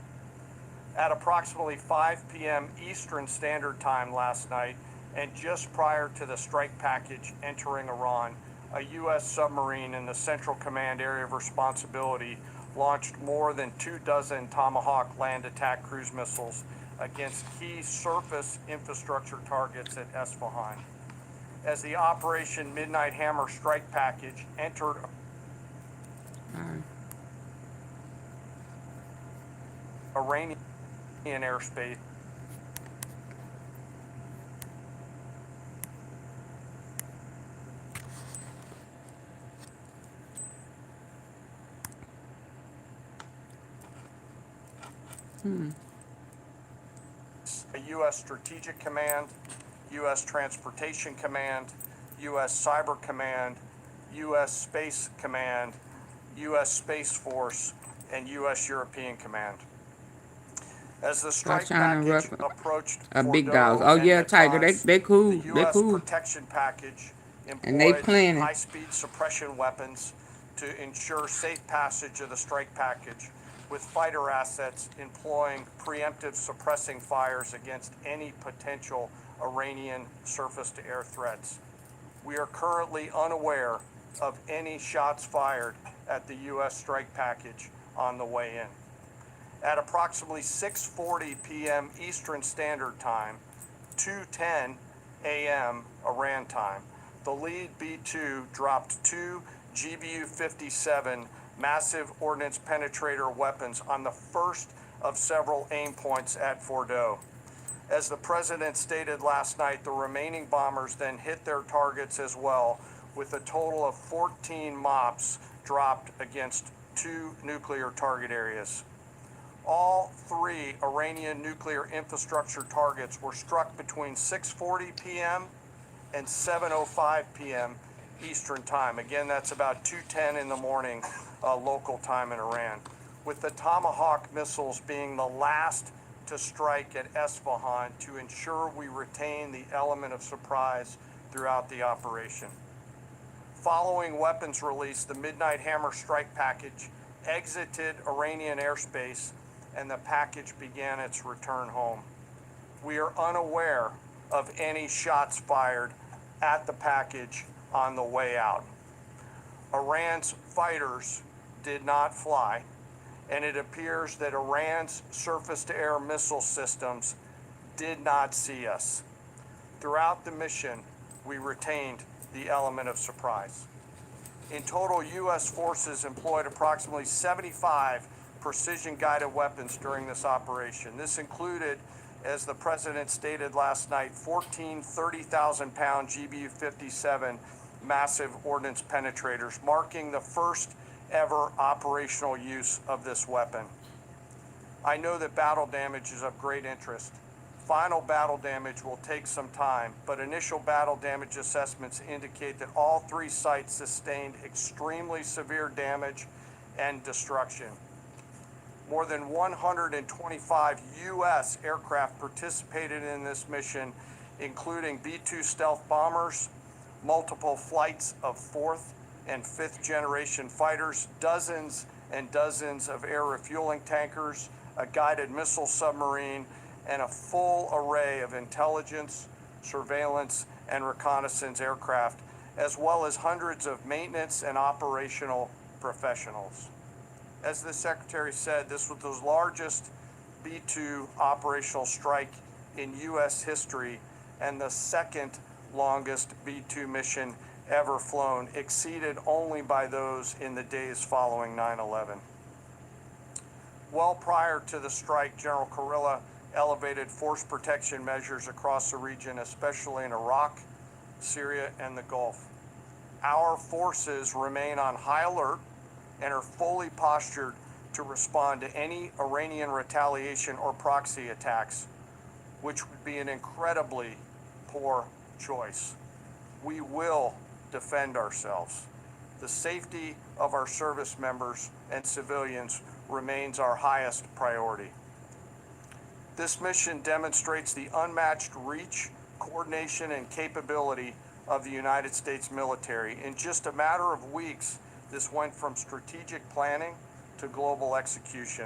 At approximately 5 p.m. Eastern Standard Time last night, and just prior to the strike package entering Iran, a U.S. submarine in the Central Command Area of Responsibility launched more than 24 Tomahawk land attack cruise missiles against key surface infrastructure targets at Esfahan. As the Operation Midnight Hammer strike package entered Iranian airspace, a U.S. Strategic Command, U.S. Transportation Command, U.S. Cyber Command, U.S. Space Command, U.S. Space Force, and U.S. European Command. As the strike package approached big dogs. Oh yeah, Tiger, they cool. the They U.S. cool. protection package And they employed planning. high-speed suppression weapons to ensure safe passage of the strike package, with fighter assets employing preemptive suppressing fires against any potential Iranian surface-to-air threats. We are currently unaware of any shots fired at the U.S. strike package on the way in. At approximately 6:40 p.m. Eastern Standard Time, 2:10 a.m. Iran time, the lead B-2 dropped 2 GBU-57 massive ordnance penetrator weapons on the first of several aim points at Fordo. As the president stated last night, the remaining bombers then hit their targets as well, with a total of 14 MOPs dropped against 2 nuclear target areas. All 3 Iranian nuclear infrastructure targets were struck between 6:40 p.m. and 7:05 p.m. Eastern Time. Again, that's about 2:10 in the morning local time in Iran, with the Tomahawk missiles being the last to strike at Esfahan to ensure we retain the element of surprise throughout the operation. Following weapons release, the Midnight Hammer strike package exited Iranian airspace and the package began its return home. We are unaware of any shots fired at the package on the way out. Iran's fighters did not fly, and it appears that Iran's surface-to-air missile systems did not see us. Throughout the mission, we retained the element of surprise. In total, U.S. forces employed approximately 75 precision-guided weapons during this operation. This included, as the president stated last night, 14 30,000-pound GBU-57 massive ordnance penetrators, marking the first ever operational use of this weapon. I know that battle damage is of great interest. Final battle damage will take some time, but initial battle damage assessments indicate that all 3 sites sustained extremely severe damage and destruction. More than 125 U.S. aircraft participated in this mission, including B-2 stealth bombers, multiple flights of 4th and 5th generation fighters, dozens and dozens of air refueling tankers, a guided missile submarine, and a full array of intelligence, surveillance, and reconnaissance aircraft, as well as hundreds of maintenance and operational professionals. As the Secretary said, this was the largest B-2 operational strike in U.S. history and the second longest B-2 mission ever flown, exceeded only by those in the days following 9/11. Well prior to the strike, General Kurilla elevated force protection measures across the region, especially in Iraq, Syria, and the Gulf. Our forces remain on high alert and are fully postured to respond to any Iranian retaliation or proxy attacks, which would be an incredibly poor choice. We will defend ourselves. The safety of our service members and civilians remains our highest priority. This mission demonstrates the unmatched reach, coordination, and capability of the United States military. In just a matter of weeks, this went from strategic planning to global execution.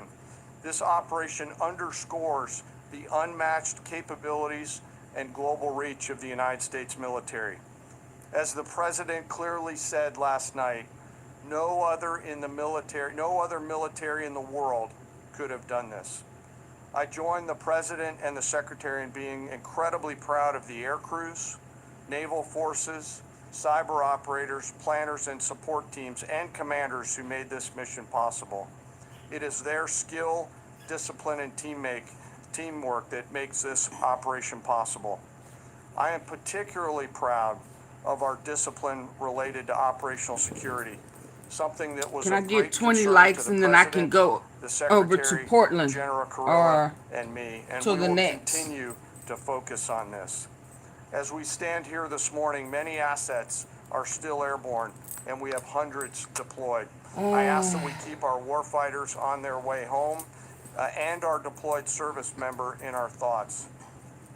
This operation underscores the unmatched capabilities and global reach of the United States military. As the President clearly said last night, no other military in the world could have done this. I join the President and the Secretary in being incredibly proud of the air crews, naval forces, cyber operators, planners, and support teams, and commanders who made this mission possible. It is their skill, discipline, and teamwork that makes this operation possible. I am particularly proud of our discipline related to operational security, something that was Can I of get great 20 concern likes to the and then I can President, go the over to Secretary, Portland General Kurilla, or and me, and to we the will next? continue to focus on this. As we stand here this morning, many assets are still airborne, and we have hundreds deployed. I ask that we keep our warfighters on their way home and our deployed service member in our thoughts.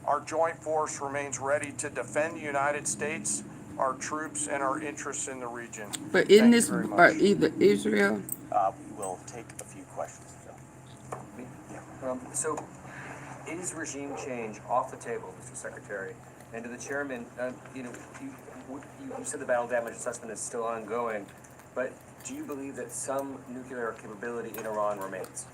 Our joint force remains ready to defend the United States, our troops, and our interests in the region. But isn't Thank this you very much. either Israel? We will take a few questions. So, is regime change off the table, Mr. Secretary? And to the chairman, you said the battle damage assessment is still ongoing, but do you believe that some nuclear capability in Iran remains?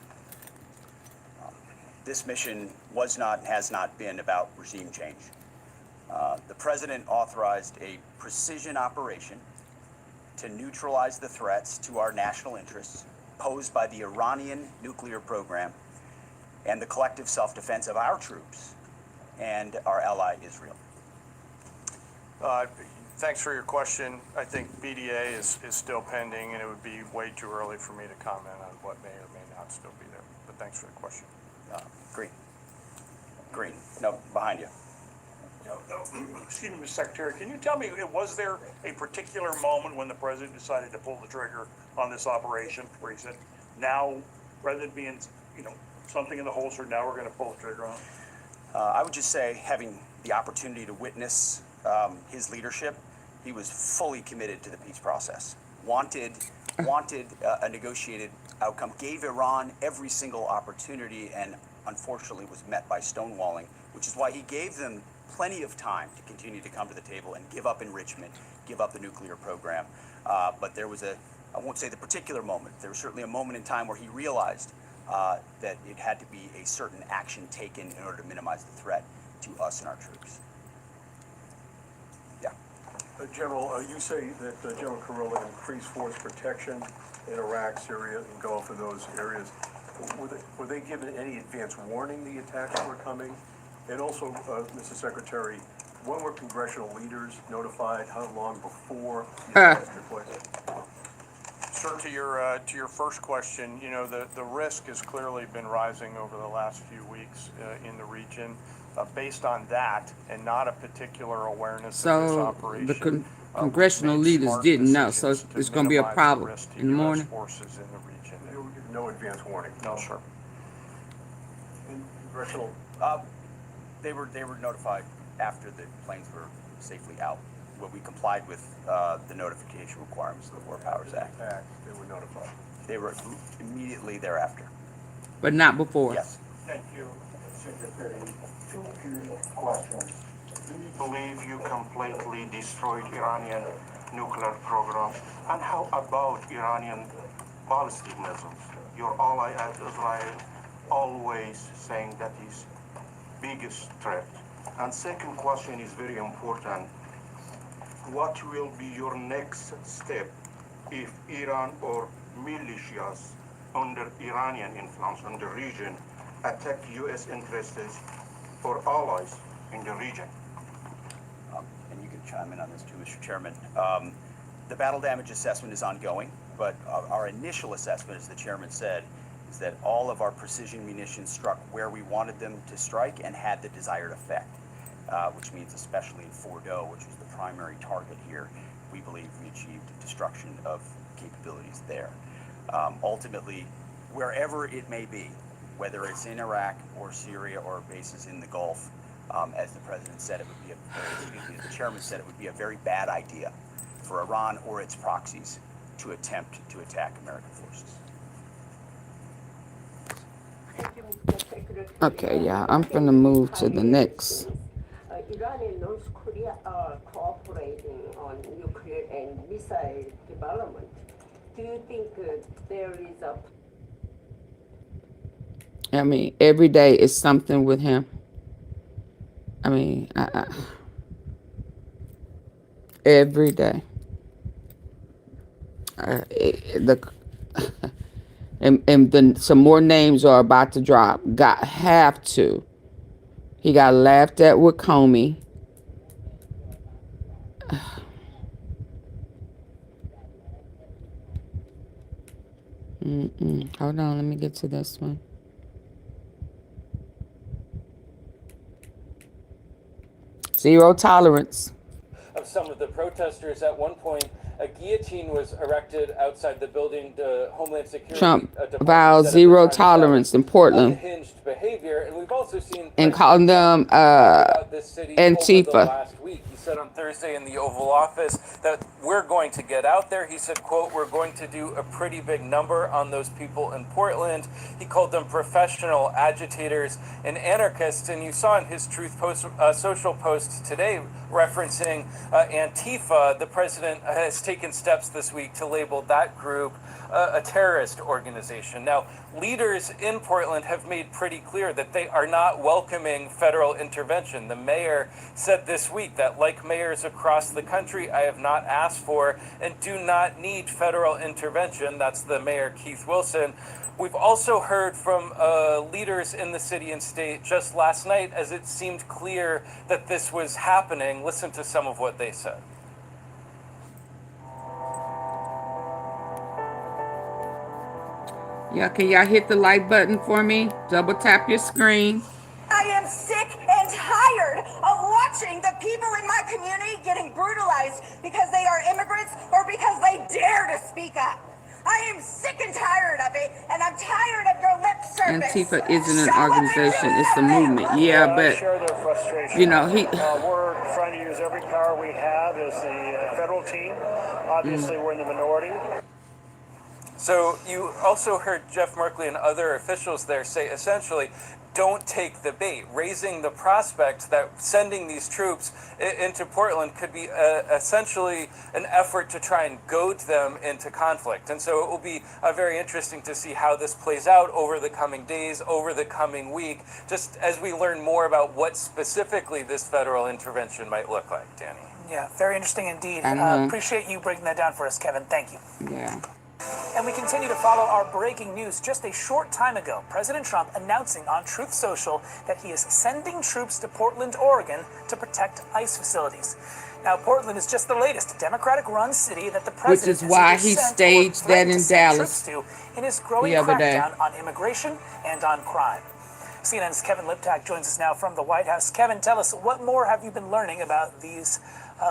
This mission was not and has not been about regime change. The President authorized a precision operation to neutralize the threats to our national interests posed by the Iranian nuclear program and the collective self-defense of our troops and our ally Israel. Thanks for your question. I think BDA is still pending, and it would be way too early for me to comment on what may or may not still be there. But thanks for the question. Green. No, behind you. Excuse me, Mr. Secretary, can you tell me, was there a particular moment when the President decided to pull the trigger on this operation, where he said, now, rather than being, something in the holster, now we're going to pull the trigger on it? I would just say, having the opportunity to witness his leadership, he was fully committed to the peace process. Wanted a negotiated outcome, gave Iran every single opportunity, and unfortunately was met by stonewalling, which is why he gave them plenty of time to continue to come to the table and give up enrichment, give up the nuclear program. But there was I won't say the particular moment, there was certainly a moment in time where he realized that it had to be a certain action taken in order to minimize the threat to us and our troops. Yeah. General, you say that General Kurilla increased force protection in Iraq, Syria, and Gulf, in those areas. Were they given any advance warning the attacks were coming? And also, Mr. Secretary, when were congressional leaders notified? How long before these attacks took place? Sir, to your first question, the risk has clearly been rising over the last few weeks in the region. Based on that, and not a particular awareness of this So operation, the congressional leaders didn't know, so it's going to be a problem in the morning. Forces in the region. no advance warning? No, sir. Congressional, They were notified after the planes were safely out. When we complied with the notification requirements of the War Powers Act. they were notified. They were immediately thereafter. But not before. Yes. Thank you, Secretary. Two questions. Do you believe you completely destroyed Iranian nuclear program? And how about Iranian ballistic missiles? Your ally at Israel always saying that is biggest threat. And second question is very important. What will be your next step if Iran or militias under Iranian influence in the region attack U.S. interests or allies in the region? And you can chime in on this too, Mr. Chairman. The battle damage assessment is ongoing, but our initial assessment, as the chairman said, is that all of our precision munitions struck where we wanted them to strike and had the desired effect, which means especially in Fordo, which was the primary target here, we believe we achieved destruction of capabilities there. Ultimately, wherever it may be, whether it's in Iraq or Syria or bases in the Gulf, as the president said, it would be as the chairman said, it would be a very bad idea for Iran or its proxies to attempt to attack American forces. Okay, yeah, I'm gonna move to the next. Iran and North Korea are cooperating on nuclear and missile development. Do you think there is a... I mean, every day is something with him. I mean, every day. And then some more names are about to drop. Have to. He got laughed at with Comey. Hold on, let me get to this one. Zero tolerance. Of some of the protesters. At one point, a guillotine was erected outside the building. The Homeland Security Trump vows zero tolerance in Portland. Unhinged behavior, and we've also seen and calling them Antifa. Last week, he said on Thursday in the Oval Office that we're going to get out there. He said, "quote We're going to do a pretty big number on those people in Portland." He called them professional agitators and anarchists, and you saw in his Truth social post today referencing Antifa. The president has taken steps this week to label that group a terrorist organization. Now, leaders in Portland have made pretty clear that they are not welcoming federal intervention. The mayor said this week that, like mayors across the country, I have not asked for and do not need federal intervention. That's the mayor, Keith Wilson. We've also heard from leaders in the city and state just last night as it seemed clear that this was happening. Listen to some of what they said. Yeah, can y'all hit the like button for me? Double tap your screen. I am sick and tired of watching the people in my community getting brutalized because they are immigrants or because they dare to speak up. I am sick and tired of it, and I'm tired of your lip service. Antifa isn't an organization, it's a movement. Yeah, but, share their frustration. you know, we're trying to use every power we have as the federal team. Obviously, we're in the minority. So you also heard Jeff Merkley and other officials there say essentially, don't take the bait, raising the prospect that sending these troops into Portland could be essentially an effort to try and goad them into conflict. And so it will be very interesting to see how this plays out over the coming days, over the coming week, just as we learn more about what specifically this federal intervention might look like. Danny. Yeah, very interesting indeed. Appreciate you breaking that down for us, Kevin. Thank you. Yeah. And we continue to follow our breaking news. Just a short time ago, President Trump announcing on Truth Social that he is sending troops to Portland, Oregon to protect ICE facilities. Now, Portland is just the latest Democratic-run city that the president which is why he staged that in Dallas to in his growing crackdown on immigration and on crime. CNN's Kevin Liptak joins us now from the White House. Kevin, tell us, what more have you been learning about these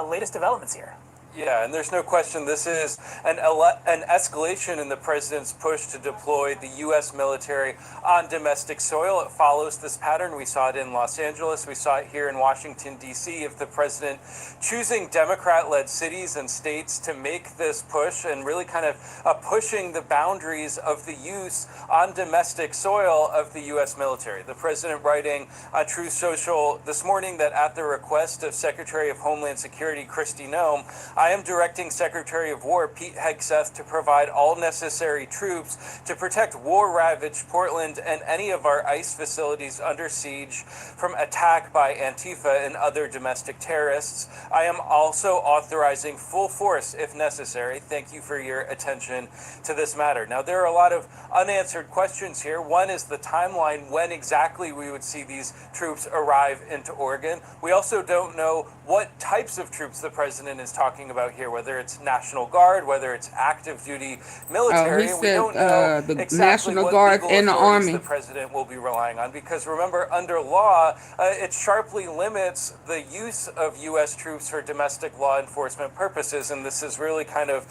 latest developments here? Yeah, and there's no question this is an escalation in the president's push to deploy the U.S. military on domestic soil. It follows this pattern. We saw it in Los Angeles. We saw it here in Washington, D.C. If the president choosing Democrat-led cities and states to make this push and really kind of pushing the boundaries of the use on domestic soil of the U.S. military. The president writing on Truth Social this morning that at the request of Secretary of Homeland Security Kristi Noem, I am directing Secretary of War Pete Hegseth to provide all necessary troops to protect war-ravaged Portland and any of our ICE facilities under siege from attack by Antifa and other domestic terrorists. I am also authorizing full force if necessary. Thank you for your attention to this matter. Now, there are a lot of unanswered questions here. One is the timeline, when exactly we would see these troops arrive into Oregon. We also don't know what types of troops the president is talking about here, whether it's National Guard, whether it's active duty military. He said we don't know the exactly National what Guard legal and the authorities Army. the president will be relying on, because remember, under law, it sharply limits the use of U.S. troops for domestic law enforcement purposes, and this has really kind of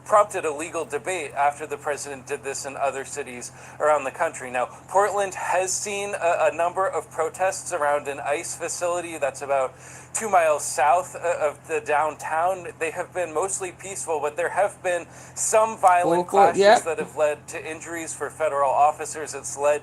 prompted a legal debate after the president did this in other cities around the country. Now, Portland has seen a number of protests around an ICE facility that's about 2 miles south of the downtown. They have been mostly peaceful, but there have been some violent clashes that have led to injuries for federal officers. It's led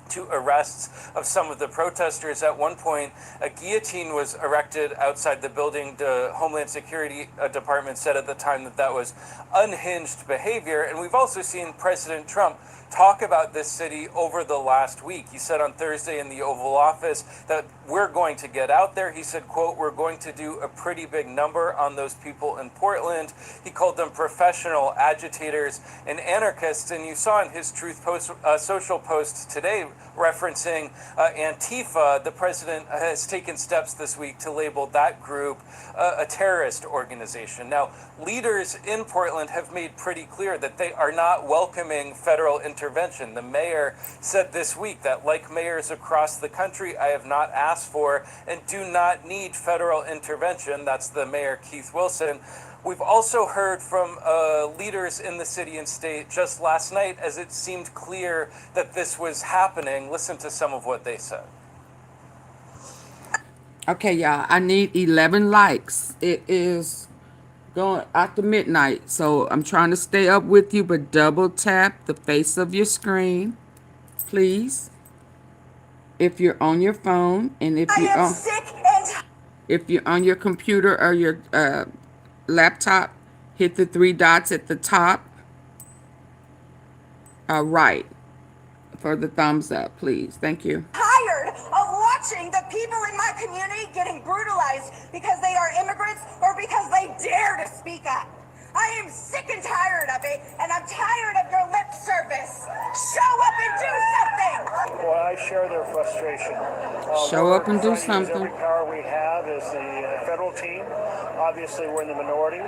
to arrests of some of the protesters. At one point, a guillotine was erected outside the building. The Homeland Security Department said at the time that that was unhinged behavior. And we've also seen President Trump talk about this city over the last week. He said on Thursday in the Oval Office that we're going to get out there. He said, quote, we're going to do a pretty big number on those people in Portland. He called them professional agitators and anarchists. And you saw in his Truth Social post today referencing Antifa, the president has taken steps this week to label that group a terrorist organization. Now, leaders in Portland have made pretty clear that they are not welcoming federal intervention. The mayor said this week that, like mayors across the country, I have not asked for and do not need federal intervention. That's the mayor, Keith Wilson. We've also heard from leaders in the city and state just last night as it seemed clear that this was happening. Listen to some of what they said. Okay, y'all, I need 11 likes. It is going after midnight, so I'm trying to stay up with you, but double tap the face of your screen, please. If you're on your phone, and if you're on your computer or your laptop, hit the 3 dots at the top right for the thumbs up, please. Thank you. Tired of watching the people in my community getting brutalized because they are immigrants or because they dare to speak up. I am sick and tired of it, and I'm tired of your lip service. Show up and do something. Well, I share their frustration. Show up and do We're trying to use something. every power we have as the federal team. Obviously, we're in the minority.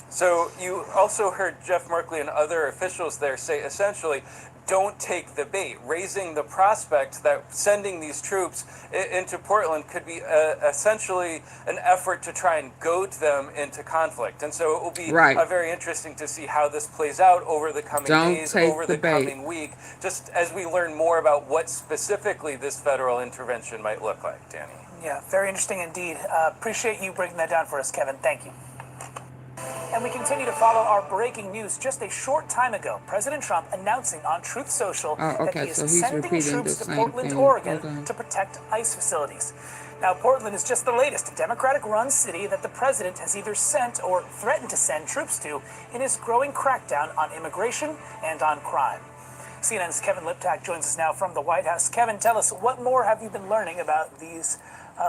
So you also heard Jeff Merkley and other officials there say essentially, don't take the bait, raising the prospect that sending these troops into Portland could be essentially an effort to try and goad them into conflict. And so it will be very interesting to see how this plays out over the coming days, over the coming week, just as we learn more about what specifically this federal intervention might look like, Danny. Yeah, very interesting indeed. Appreciate you breaking that down for us, Kevin. Thank you. And we continue to follow our breaking news. Just a short time ago, President Trump announcing on Truth Social that he is sending troops to Portland, Oregon to protect ICE facilities. Now, Portland is just the latest Democratic-run city that the president has either sent or threatened to send troops to in his growing crackdown on immigration and on crime. CNN's Kevin Liptak joins us now from the White House. Kevin, tell us, what more have you been learning about these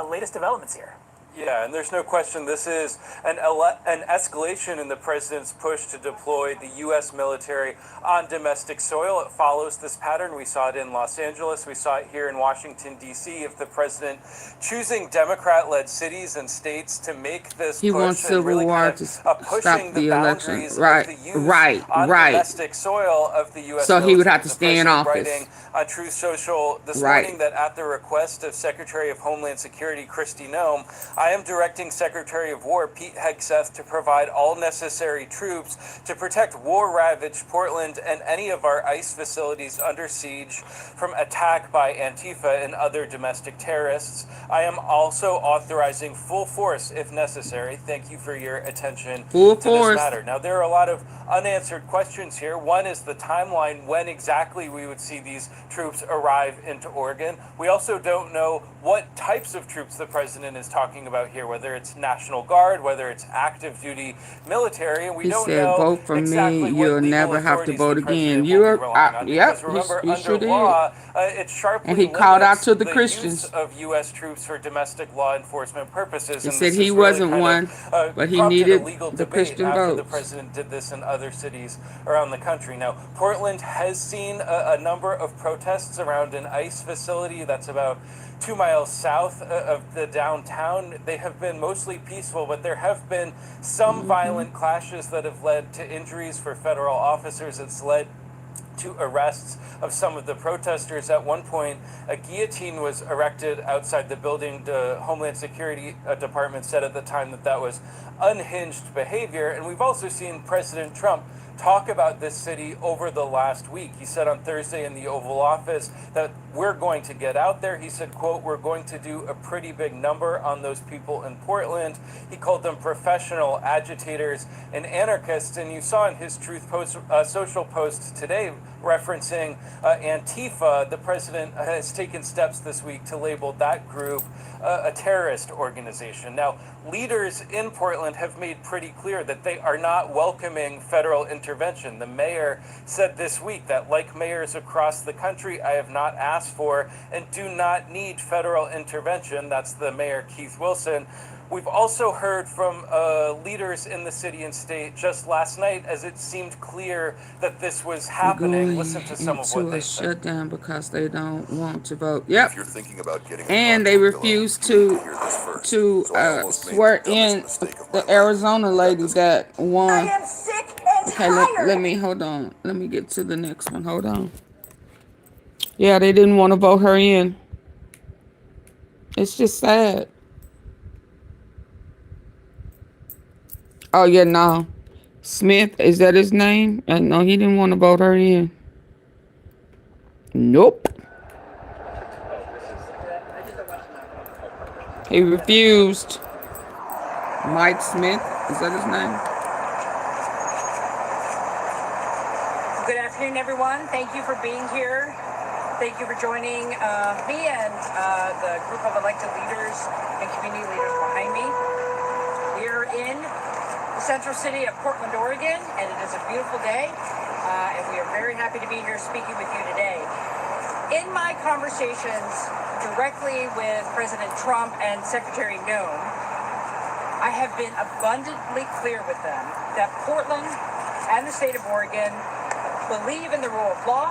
latest developments here? Yeah, and there's no question this is an escalation in the president's push to deploy the U.S. military on domestic soil. It follows this pattern. We saw it in Los Angeles. We saw it here in Washington, D.C. If the president choosing Democrat-led cities and states to make this push wants and really Civil pushing the boundaries of the use on domestic soil of the U.S. So military. he would have to stay in office. Writing on Truth Social this morning that at the request of Secretary of Homeland Security Kristi Noem, I am directing Secretary of War Pete Hegseth to provide all necessary troops to protect war-ravaged Portland and any of our ICE facilities under siege from attack by Antifa and other domestic terrorists. I am also authorizing full force if necessary. Thank you for your attention Full to force. this matter. Now, there are a lot of unanswered questions here. One is the timeline, when exactly we would see these troops arrive into Oregon. We also don't know what types of troops the president is talking about here, whether it's National Guard, whether it's active duty military, and we He don't said, know vote for exactly me, what you'll legal never have to authorities vote the again. president will be You're, relying on. yep, Because remember, he under sure did. law, it sharply And he called out limits to the use Christians. of U.S. troops for domestic law enforcement purposes. He And said this he has really wasn't kind one, of, but he prompted a needed legal the debate Christian after the votes. president did this in other cities around the country. Now, Portland has seen a number of protests around an ICE facility that's about 2 miles south of the downtown. They have been mostly peaceful, but there have been some violent clashes that have led to injuries for federal officers. It's led to arrests of some of the protesters. At one point, a guillotine was erected outside the building. The Homeland Security Department said at the time that that was unhinged behavior. And we've also seen President Trump talk about this city over the last week. He said on Thursday in the Oval Office that we're going to get out there. He said, quote, we're going to do a pretty big number on those people in Portland. He called them professional agitators and anarchists. And you saw in his Truth post, social post today referencing Antifa, the president has taken steps this week to label that group a terrorist organization. Now, leaders in Portland have made pretty clear that they are not welcoming federal intervention. The mayor said this week that, like mayors across the country, I have not asked for and do not need federal intervention. That's the mayor, Keith Wilson. We've also heard from leaders in the city and state just last night, as it seemed clear that this was happening. Listen to some of what they said. Shutdown because they don't want to vote. Yep. If you're thinking about getting And they refuse to swear in the Arizona lady that won. I am sick and Okay, tired. let me hold on. Let me get to the next one. Hold on. Yeah, they didn't want to vote her in. It's just sad. Oh yeah, no. Smith, is that his name? No, he didn't want to vote her in. Nope. He refused. Mike Smith, is that his name? Good afternoon, everyone. Thank you for being here. Thank you for joining me and the group of elected leaders and community leaders behind me. We are in the central city of Portland, Oregon, and it is a beautiful day, and we are very happy to be here speaking with you today. In my conversations directly with President Trump and Secretary Noem, I have been abundantly clear with them that Portland and the state of Oregon believe in the rule of law,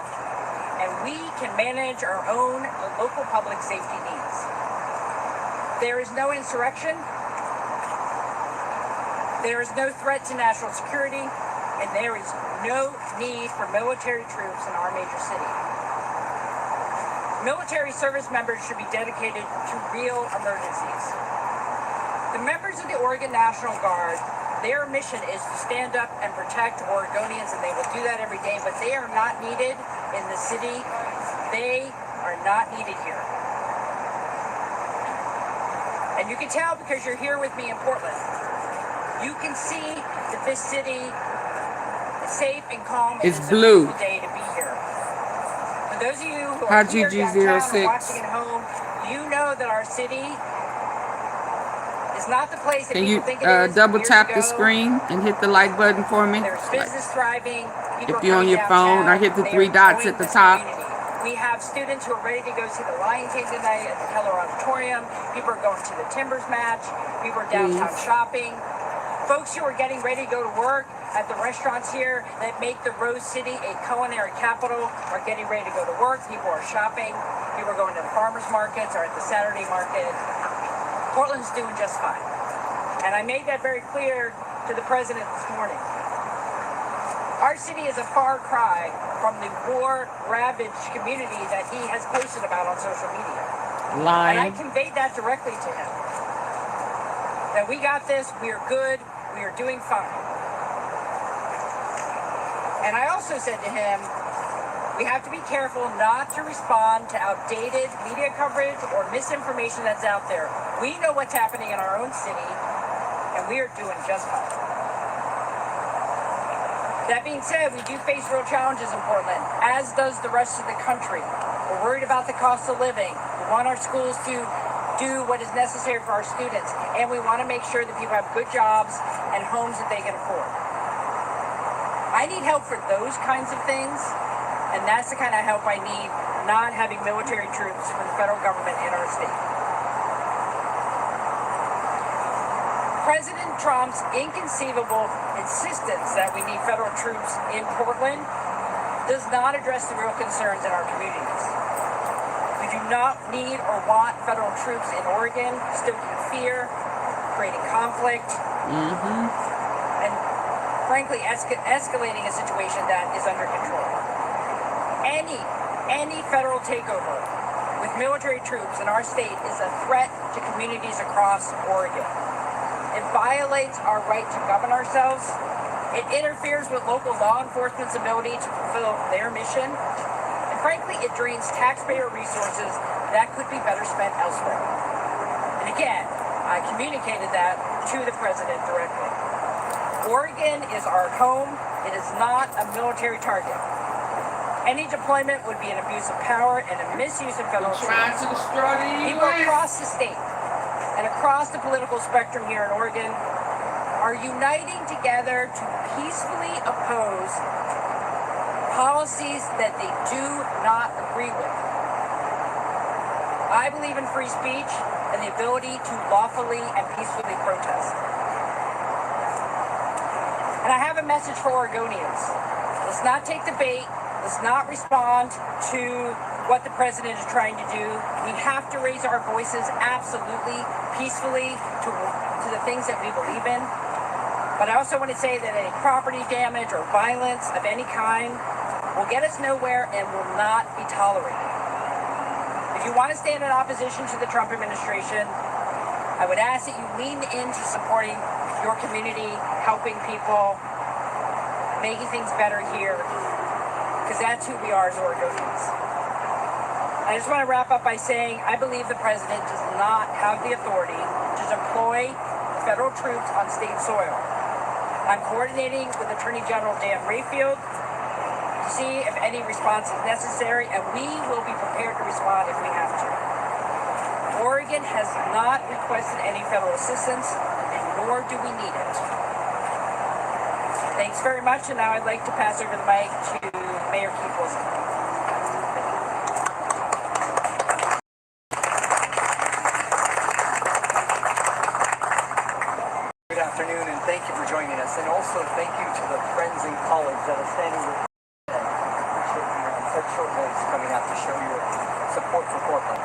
and we can manage our own local public safety needs. There is no insurrection, there is no threat to national security, and there is no need for military troops in our major city. Military service members should be dedicated to real emergencies. The members of the Oregon National Guard, their mission is to stand up and protect Oregonians, and they will do that every day, but they are not needed in the city. They are not needed here. And you can tell because you're here with me in Portland. You can see that this city is safe and calm, and It's it's blue. a beautiful day to be here. For those of you who are here downtown and watching at home, you know that our city is not the place that Can people you think it is. double Years tap the ago, screen and hit the like button for me? There's business thriving. People If you're on your phone, or hit the three dots at the top. We have students who are ready to go see the Lion King tonight at the Keller Auditorium. People are going to the Timbers match. People are downtown shopping. Folks who are getting ready to go to work at the restaurants here that make the Rose City a culinary capital are getting ready to go to work. People are shopping. People are going to the farmers markets or at the Saturday market. Portland's doing just fine. And I made that very clear to the president this morning. Our city is a far cry from the war-ravaged community that he has posted about on social media. Lying. And I conveyed that directly to him. that we got this, we are good, we are doing fine. And I also said to him, we have to be careful not to respond to outdated media coverage or misinformation that's out there. We know what's happening in our own city, and we are doing just fine. That being said, we do face real challenges in Portland, as does the rest of the country. We're worried about the cost of living. We want our schools to do what is necessary for our students, and we want to make sure that people have good jobs and homes that they can afford. I need help for those kinds of things, and that's the kind of help I need, not having military troops from the federal government in our state. President Trump's inconceivable insistence that we need federal troops in Portland does not address the real concerns in our communities. We do not need or want federal troops in Oregon stoking fear, creating conflict, and frankly escalating a situation that is under control. Any federal takeover with military troops in our state is a threat to communities across Oregon. It violates our right to govern ourselves. It interferes with local law enforcement's ability to fulfill their mission. And frankly, it drains taxpayer resources that could be better spent elsewhere. And again, I communicated that to the president directly. Oregon is our home. It is not a military target. Any deployment would be an abuse of power and a misuse of federal troops. People across the state and across the political spectrum here in Oregon are uniting together to peacefully oppose policies that they do not agree with. I believe in free speech and the ability to lawfully and peacefully protest. And I have a message for Oregonians. Let's not take the bait. Let's not respond to what the president is trying to do. We have to raise our voices absolutely, peacefully to the things that we believe in. But I also want to say that any property damage or violence of any kind will get us nowhere and will not be tolerated. If you want to stand in opposition to the Trump administration, I would ask that you lean into supporting your community, helping people, making things better here, because that's who we are as Oregonians. I just want to wrap up by saying I believe the president does not have the authority to deploy federal troops on state soil. I'm coordinating with Attorney General Dan Rayfield to see if any response is necessary, and we will be prepared to respond if we have to. Oregon has not requested any federal assistance, and nor do we need it. Thanks very much, and now I'd like to pass over the mic to Mayor Keith Wilson. Good afternoon, and thank you for joining us. And also thank you to the friends and colleagues that are standing with us today. Appreciate you on such short notice coming out to show your support for Portland.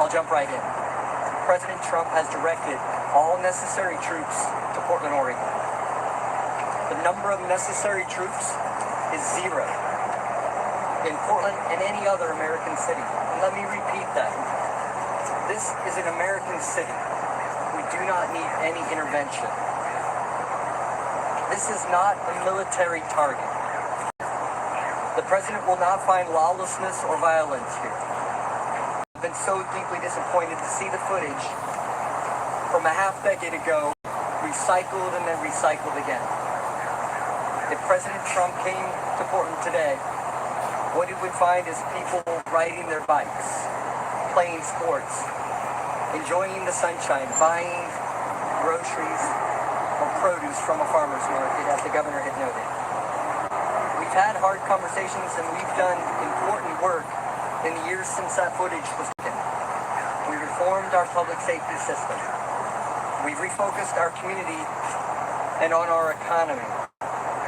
I'll jump right in. President Trump has directed all necessary troops to Portland, Oregon. The number of necessary troops is 0 in Portland and any other American city. And let me repeat that. This is an American city. We do not need any intervention. This is not a military target. The president will not find lawlessness or violence here. I've been so deeply disappointed to see the footage from a half-decade ago recycled and then recycled again. If President Trump came to Portland today, what he would find is people riding their bikes, playing sports, enjoying the sunshine, buying groceries or produce from a farmer's market, as the governor had noted. We've had hard conversations and we've done important work in the years since that footage was taken. We reformed our public safety system. We've refocused our community and on our economy.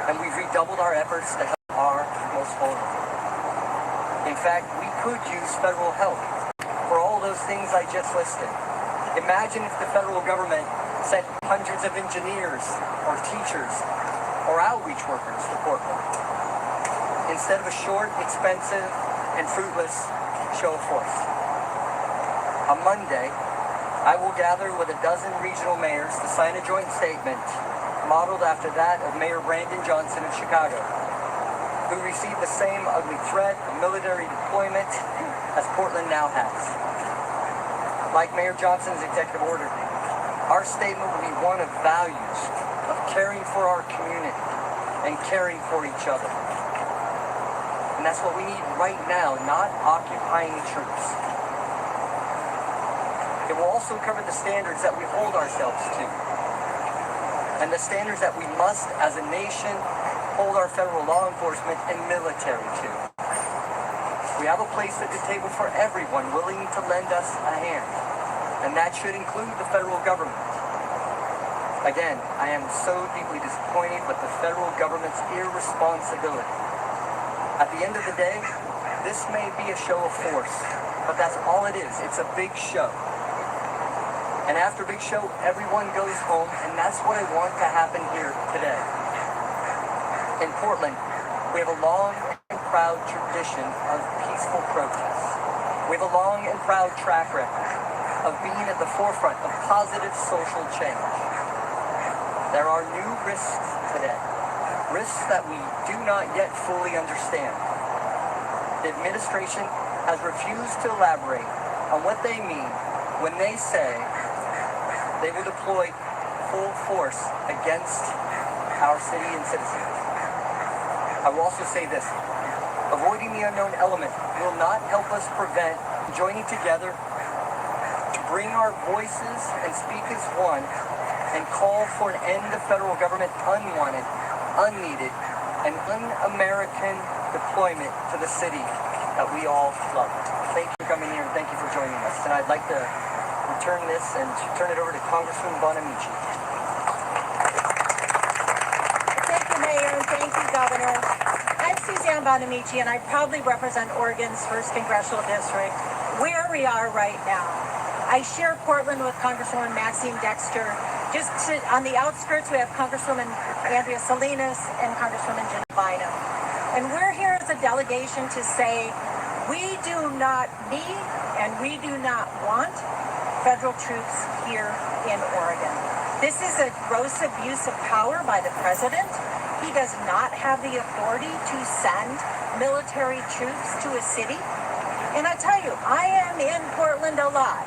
And we've redoubled our efforts to help our most vulnerable. In fact, we could use federal help for all those things I just listed. Imagine if the federal government sent hundreds of engineers or teachers or outreach workers to Portland instead of a short, expensive, and fruitless show of force. On Monday, I will gather with a dozen regional mayors to sign a joint statement modeled after that of Mayor Brandon Johnson of Chicago, who received the same ugly threat of military deployment as Portland now has. Like Mayor Johnson's executive order, our statement will be one of values, of caring for our community and caring for each other. And that's what we need right now, not occupying troops. It will also cover the standards that we hold ourselves to, and the standards that we must, as a nation, hold our federal law enforcement and military to. We have a place at the table for everyone willing to lend us a hand, and that should include the federal government. Again, I am so deeply disappointed with the federal government's irresponsibility. At the end of the day, this may be a show of force, but that's all it is. It's a big show. And after Big Show, everyone goes home, and that's what I want to happen here today. In Portland, we have a long and proud tradition of peaceful protests. We have a long and proud track record of being at the forefront of positive social change. There are new risks today, risks that we do not yet fully understand. The administration has refused to elaborate on what they mean when they say they will deploy full force against our city and citizens. I will also say this: avoiding the unknown element will not help us prevent joining together to bring our voices and speak as one and call for an end to federal government unwanted, unneeded, and un-American deployment to the city that we all love. Thank you for coming here and thank you for joining us. And I'd like to return this and turn it over to Congressman Bonamici. Thank you, Mayor, and thank you, Governor. I'm Suzanne Bonamici, and I proudly represent Oregon's 1st Congressional District, where we are right now. I share Portland with Congresswoman Maxine Dexter. On the outskirts, we have Congresswoman Andrea Salinas and Congresswoman Jenna Bynum. And we're here as a delegation to say we do not need and we do not want federal troops here in Oregon. This is a gross abuse of power by the president. He does not have the authority to send military troops to a city. And I tell you, I am in Portland a lot.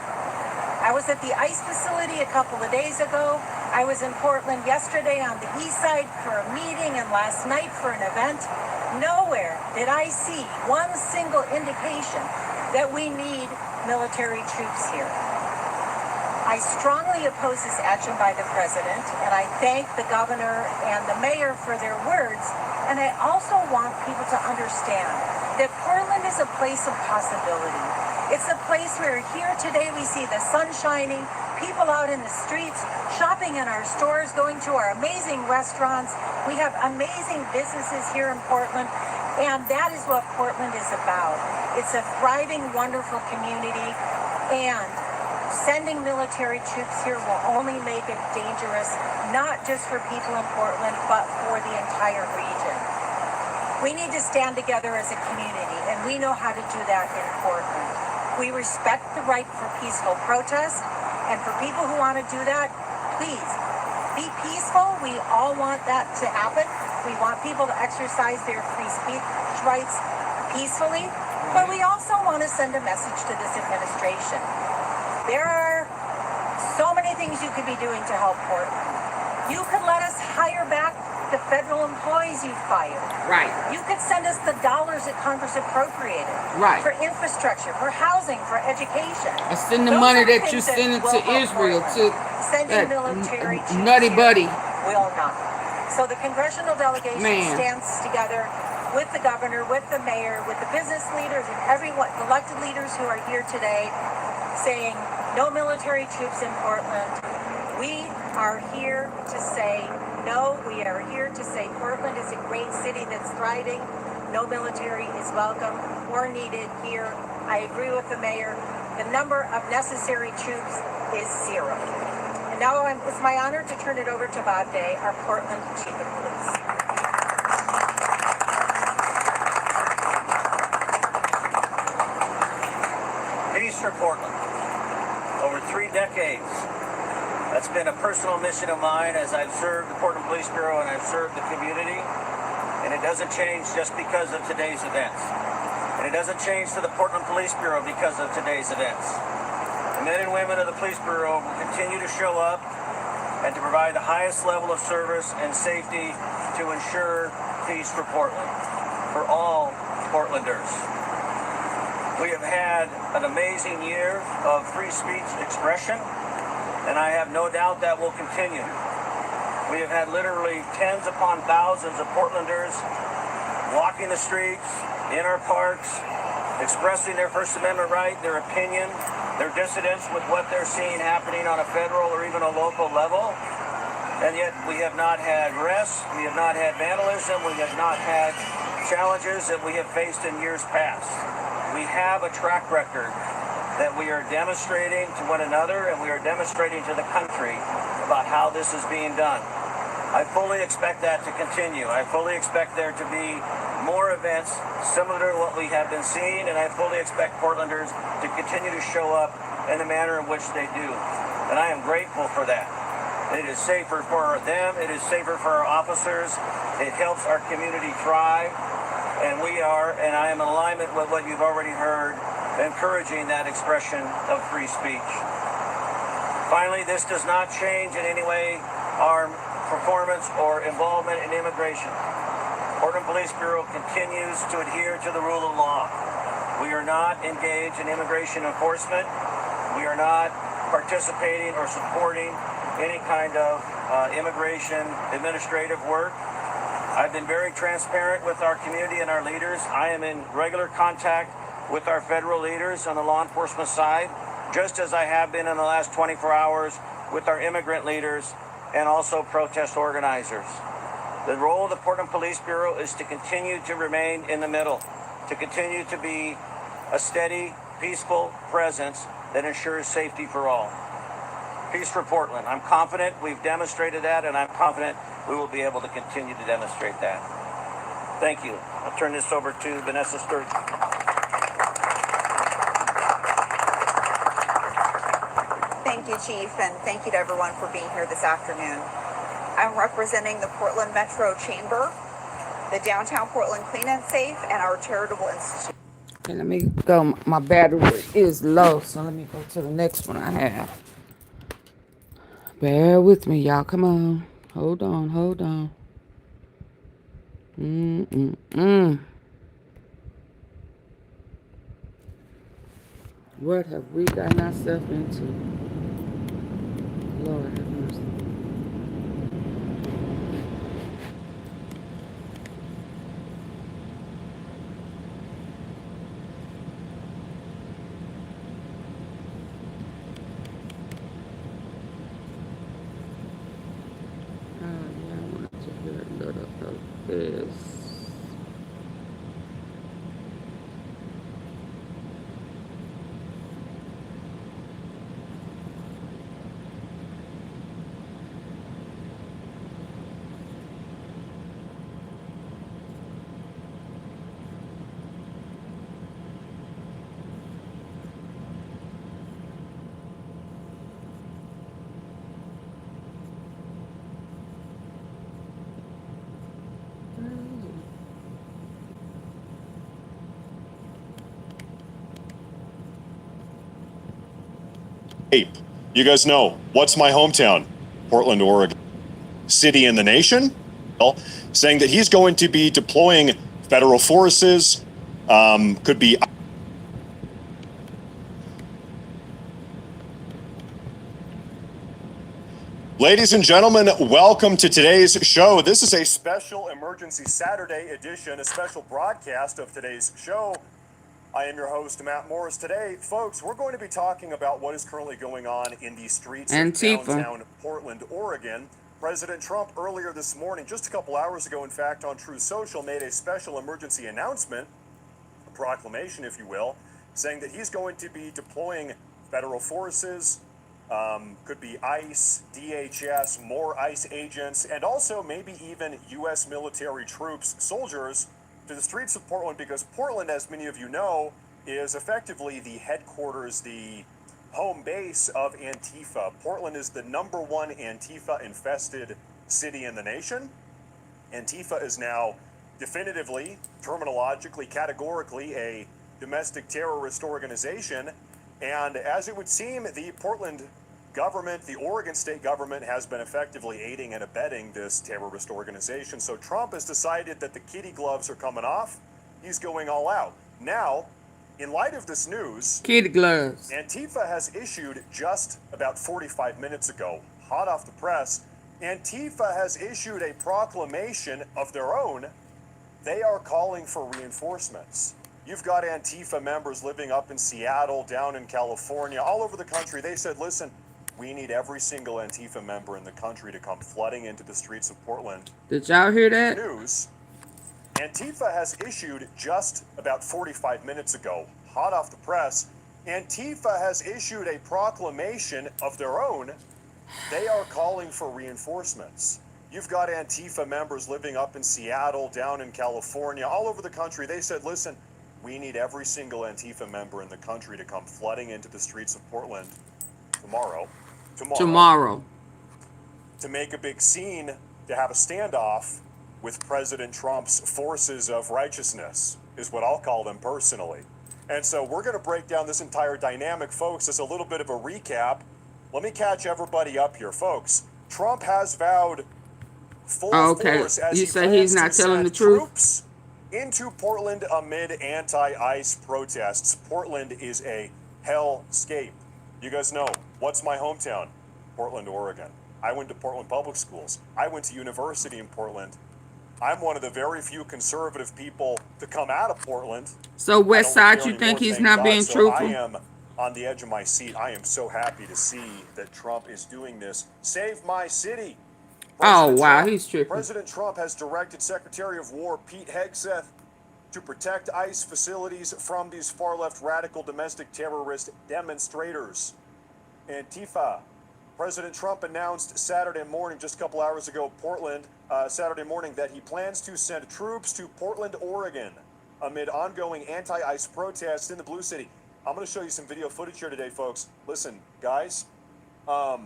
I was at the ICE facility a couple of days ago. I was in Portland yesterday on the east side for a meeting and last night for an event. Nowhere did I see one single indication that we need military troops here. I strongly oppose this action by the president, and I thank the governor and the mayor for their words. And I also want people to understand that Portland is a place of possibility. It's a place where here today we see the sun shining, people out in the streets, shopping in our stores, going to our amazing restaurants. We have amazing businesses here in Portland, and that is what Portland is about. It's a thriving, wonderful community, and sending military troops here will only make it dangerous, not just for people in Portland, but for the entire region. We need to stand together as a community, and we know how to do that in Portland. We respect the right for peaceful protest, and for people who want to do that, please, be peaceful. We all want that to happen. We want people to exercise their free speech rights peacefully, but we also want to send a message to this administration. There are so many things you could be doing to help Portland. You could let us hire back the federal employees you fired. Right. You could send us the dollars that Congress appropriated. Right. For infrastructure, for housing, for education. And send the money that you send to Israel to sending military troops nutty buddy. Will not. So the congressional delegation stands together with the governor, with the mayor, with the business leaders, and everyone, elected leaders who are here today, saying no military troops in Portland. We are here to say no. We are here to say Portland is a great city that's thriving. No military is welcome or needed here. I agree with the mayor. The number of necessary troops is 0. And now it's my honor to turn it over to Bob Day, our Portland Chief of Police. In Eastern Portland, over 3 decades. That's been a personal mission of mine as I've served the Portland Police Bureau and I've served the community. And it doesn't change just because of today's events. And it doesn't change to the Portland Police Bureau because of today's events. The men and women of the Police Bureau will continue to show up and to provide the highest level of service and safety to ensure peace for Portland, for all Portlanders. We have had an amazing year of free speech expression, and I have no doubt that will continue. We have had literally tens upon thousands of Portlanders walking the streets, in our parks, expressing their First Amendment right, their opinion, their dissidence with what they're seeing happening on a federal or even a local level. And yet we have not had rest, we have not had vandalism, we have not had challenges that we have faced in years past. We have a track record that we are demonstrating to one another and we are demonstrating to the country about how this is being done. I fully expect that to continue. I fully expect there to be more events similar to what we have been seeing, and I fully expect Portlanders to continue to show up in the manner in which they do. And I am grateful for that. It is safer for them, it is safer for our officers, it helps our community thrive, and we are, and I am in alignment with what you've already heard, encouraging that expression of free speech. Finally, this does not change in any way our performance or involvement in immigration. Portland Police Bureau continues to adhere to the rule of law. We are not engaged in immigration enforcement. We are not participating or supporting any kind of immigration administrative work. I've been very transparent with our community and our leaders. I am in regular contact with our federal leaders on the law enforcement side, just as I have been in the last 24 hours with our immigrant leaders and also protest organizers. The role of the Portland Police Bureau is to continue to remain in the middle, to continue to be a steady, peaceful presence that ensures safety for all. Peace for Portland. I'm confident we've demonstrated that, and I'm confident we will be able to continue to demonstrate that. Thank you. I'll turn this over to Vanessa Sturgeon. Thank you, Chief, and thank you to everyone for being here this afternoon. I'm representing the Portland Metro Chamber, the Downtown Portland Clean and Safe, and our charitable institution. Okay, let me go. My battery is low, so let me go to the next one I have. Bear with me, y'all. Come on. Hold on, hold on. What have we gotten ourselves into? Lord have mercy. Is Hey, you guys know, what's my hometown? Portland, Oregon. City in the nation? Well, saying that he's going to be deploying federal forces, could be... Ladies and gentlemen, welcome to today's show. This is a special emergency Saturday edition, a special broadcast of today's show. I am your host, Matt Morris. Today, folks, we're going to be talking about what is currently going on in the streets Antifa. of downtown Portland, Oregon. President Trump earlier this morning, just a couple hours ago, in fact, on Truth Social, made a special emergency announcement, a proclamation, if you will, saying that he's going to be deploying federal forces, could be ICE, DHS, more ICE agents, and also maybe even U.S. military troops, soldiers, to the streets of Portland, because Portland, as many of you know, is effectively the headquarters, the home base of Antifa. Portland is the #1 Antifa-infested city in the nation. Antifa is now definitively, terminologically, categorically a domestic terrorist organization. And as it would seem, the Portland government, the Oregon state government, has been effectively aiding and abetting this terrorist organization. So Trump has decided that the kitty gloves are coming off. He's going all out. Now, in light of this news, Kitty gloves. Antifa has issued just about 45 minutes ago, hot off the press, Antifa has issued a proclamation of their own. They are calling for reinforcements. You've got Antifa members living up in Seattle, down in California, all over the country. They said, listen, we need every single Antifa member in the country to come flooding into the streets of Portland. Did y'all hear that? News. Antifa has issued just about 45 minutes ago, hot off the press, Antifa has issued a proclamation of their own. They are calling for reinforcements. You've got Antifa members living up in Seattle, down in California, all over the country. They said, listen, we need every single Antifa member in the country to come flooding into the streets of Portland tomorrow. To make a big scene, to have a standoff with President Trump's forces of righteousness, is what I'll call them personally. And so we're going to break down this entire dynamic, folks, as a little bit of a recap. Let me catch everybody up here, folks. Trump has vowed full force as you he say he's plans not to telling send the truth? troops into Portland amid anti-ICE protests. Portland is a hellscape. You guys know, what's my hometown? Portland, Oregon. I went to Portland Public Schools. I went to university in Portland. I'm one of the very few conservative people to come out of Portland. So West Side, you think he's not being truthful? I am on the edge of my seat. I am so happy to see that Trump is doing this. Save my city. Oh, wow, he's tripping. President Trump has directed Secretary of War Pete Hegseth to protect ICE facilities from these far-left radical domestic terrorist demonstrators. Antifa. President Trump announced Saturday morning, just a couple hours ago, Saturday morning, that he plans to send troops to Portland, Oregon, amid ongoing anti-ICE protests in the Blue City. I'm going to show you some video footage here today, folks. Listen, guys, I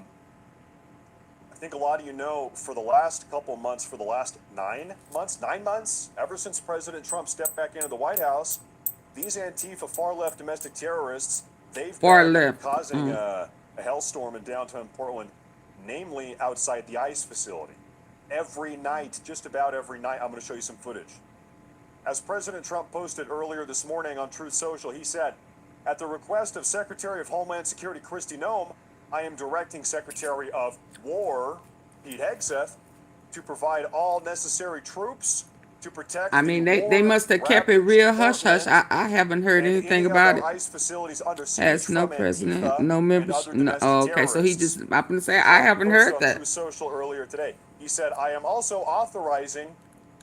think a lot of you know, for the last couple of months, for the last 9 months, ever since President Trump stepped back into the White House, these Antifa far-left domestic terrorists, they've been causing a hellstorm in downtown Portland, namely outside the ICE facility. Every night, just about every night, I'm going to show you some footage. As President Trump posted earlier this morning on Truth Social, he said, at the request of Secretary of Homeland Security Kristi Noem, I am directing Secretary of War Pete Hegseth to provide all necessary troops to protect. I mean, they must have kept it real hush-hush. I haven't heard anything about it. ICE facilities under siege Has no from president, Antifa no members. and other No, domestic okay, so he just, terrorists. I'm going to say, I haven't heard Posted on that. Truth Social earlier today. He said, I am also authorizing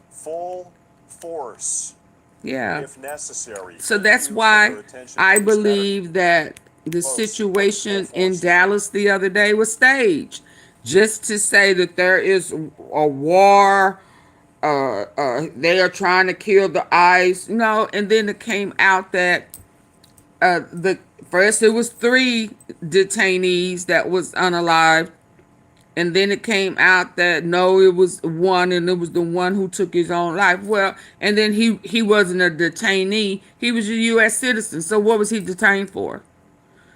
full force Yeah. if necessary. So that's why I believe that the situation in Dallas the other day was staged, just to say that there is a war. They are trying to kill the ICE, and then it came out that first it was 3 detainees that was unalived, and then it came out that no, it was 1, and it was the one who took his own life. Well, and then he wasn't a detainee, he was a U.S. citizen. So what was he detained for?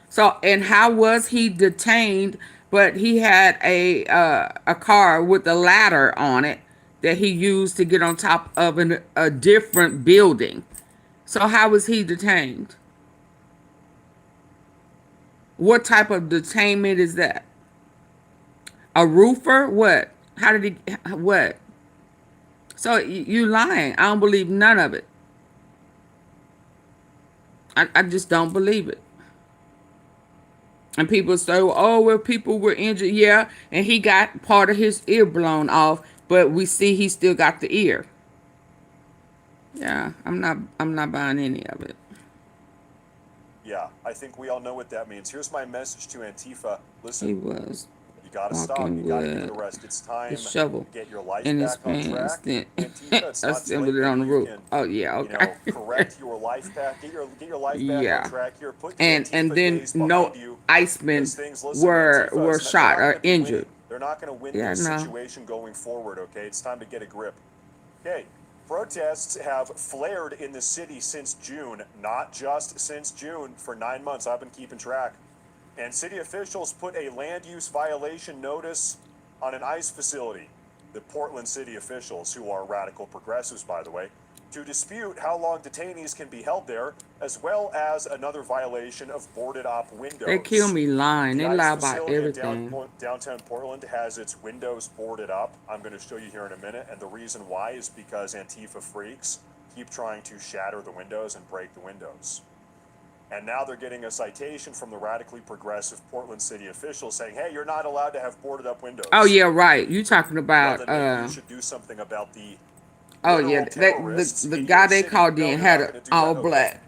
So, and how was he detained? But he had a car with a ladder on it that he used to get on top of a different building. So how was he detained? What type of detainment is that? A roofer? What? How did he? What? So you lying. I don't believe none of it. I just don't believe it. And people say, oh, well, people were injured. Yeah, and he got part of his ear blown off, but we see he still got the ear. Yeah, I'm not buying any of it. Yeah, I think we all know what that means. Here's my message to Antifa. Listen, He was. you got to stop. walking You got to give with it a rest. It's time the shovel to get your life in his back on pants. track. Then Antifa, it's not too assembled late. it on the Maybe you roof. can, Oh yeah, you okay. know, correct your life back. Get your life back on Yeah. track here. Put the And Antifa then days no behind you. Icemen Because things, listen, were Antifa is they're shot not or going to be injured. winning. They're not going to win Yeah, this no. situation going forward, okay? It's time to get a grip. Okay, protests have flared in the city since June, not just since June, for 9 months. I've been keeping track. And city officials put a land use violation notice on an ICE facility, the Portland city officials, who are radical progressives, by the way, to dispute how long detainees can be held there, as well as another violation of boarded up windows. They kill me lying. The They ICE lie about facility in everything. downtown Portland has its windows boarded up. I'm going to show you here in a minute, and the reason why is because Antifa freaks keep trying to shatter the windows and break the windows. And now they're getting a citation from the radically progressive Portland city officials saying, hey, you're not allowed to have boarded up windows. Oh yeah, right. You talking Well, about then maybe you should do something about the oh yeah, literal terrorists the in guy your they city. called No, in they're had not a going to do all that. Okay. black.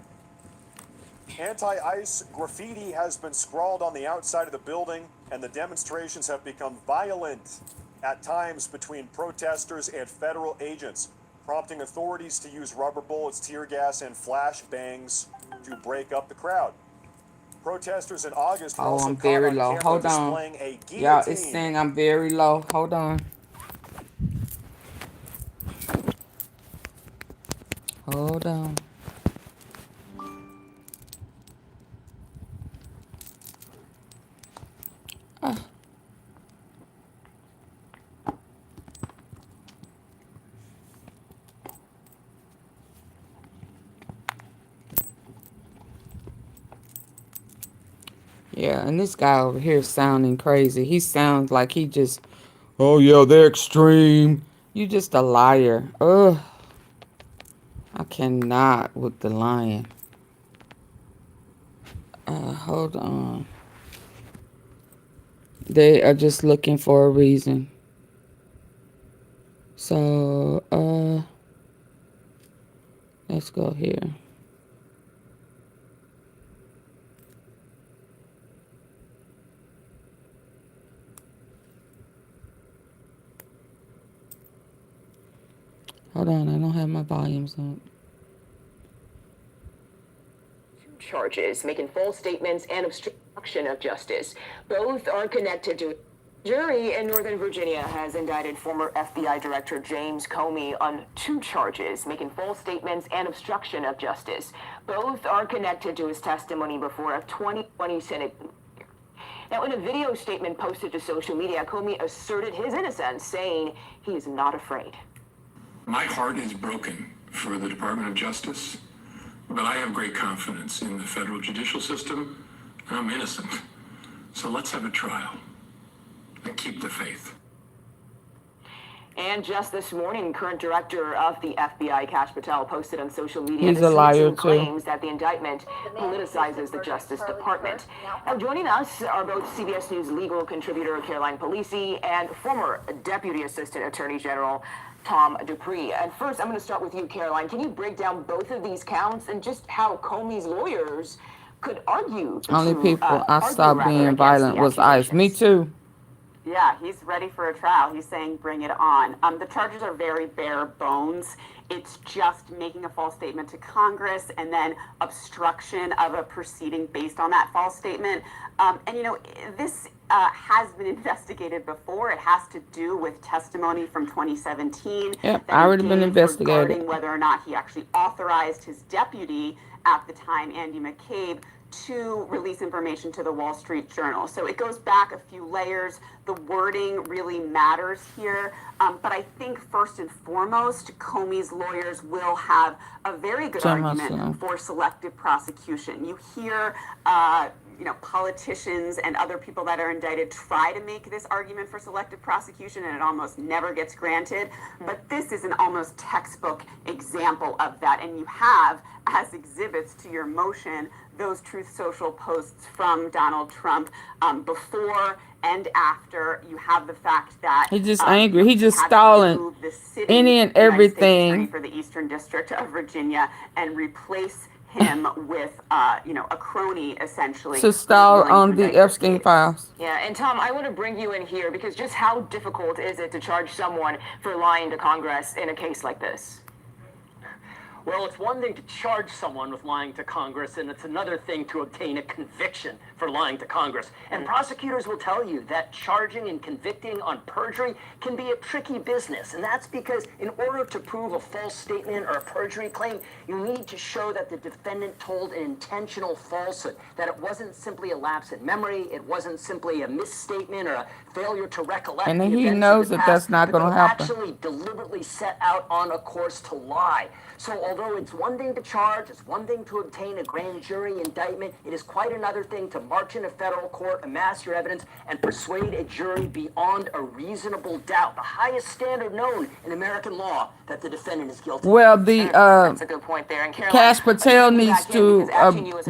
Anti-ICE graffiti has been scrawled on the outside of the building, and the demonstrations have become violent at times between protesters and federal agents, prompting authorities to use rubber bullets, tear gas, and flashbangs to break up the crowd. Protesters in August were Oh, also I'm caught very on low. camera Hold on. displaying a Y'all, it's guillotine. saying I'm very low. Hold on. Hold on. Ah. Yeah, and this guy over here is sounding crazy. He sounds like he just, oh yeah, they're extreme. You just a liar. Ugh. I cannot with the lying. Hold on. They are just looking for a reason. So, let's go here. Hold on, I don't have my volumes up. Charges, making false statements and obstruction of justice. Both are connected to. Jury in Northern Virginia has indicted former FBI Director James Comey on 2 charges, making false statements and obstruction of justice. Both are connected to his testimony before a 2020 Senate. Now, in a video statement posted to social media, Comey asserted his innocence, saying he is not afraid. My heart is broken for the Department of Justice, but I have great confidence in the federal judicial system, and I'm innocent. So let's have a trial and keep the faith. And just this morning, current director of the FBI, Kash Patel, posted on social media He's a liar, too. claims that the indictment politicizes the Justice Department. Now, joining us are both CBS News legal contributor Caroline Polisi and former Deputy Assistant Attorney General Tom Dupree. And first, I'm going to start with you, Caroline. Can you break down both of these counts and just how Comey's lawyers could argue? Only people I saw being violent was ICE. Me too. Yeah, he's ready for a trial. He's saying bring it on. The charges are very bare bones. It's just making a false statement to Congress and then obstruction of a proceeding based on that false statement. And, you know, this has been investigated before. It has to do with testimony from 2017. Yep, already been investigated. Regarding whether or not he actually authorized his deputy at the time, Andy McCabe, to release information to the Wall Street Journal. So it goes back a few layers. The wording really matters here. But I think first and foremost, Comey's lawyers will have a very good argument for selective prosecution. You hear, you know, politicians and other people that are indicted try to make this argument for selective prosecution, and it almost never gets granted. But this is an almost textbook example of that. And you have, as exhibits to your motion, those Truth Social posts from Donald Trump before and after. You have the fact that he's just angry. He's just stalling any and everything for the Eastern District of Virginia and replace him with, a crony essentially. To start on the Epstein files. Yeah, and Tom, I want to bring you in here because just how difficult is it to charge someone for lying to Congress in a case like this? Well, it's one thing to charge someone with lying to Congress, and it's another thing to obtain a conviction for lying to Congress. And prosecutors will tell you that charging and convicting on perjury can be a tricky business. And that's because in order to prove a false statement or a perjury claim, you need to show that the defendant told an intentional falsehood, that it wasn't simply a lapse in memory, it wasn't simply a misstatement or a failure to recollect. And the he events knows of the that past, that's not but going to they'll happen. actually deliberately set out on a course to lie. So although it's one thing to charge, it's one thing to obtain a grand jury indictment, it is quite another thing to march into federal court, amass your evidence, and persuade a jury beyond a reasonable doubt, the highest standard known in American law, that the defendant is guilty. Well, the That's a good point there. And Caroline, Cash Patel needs to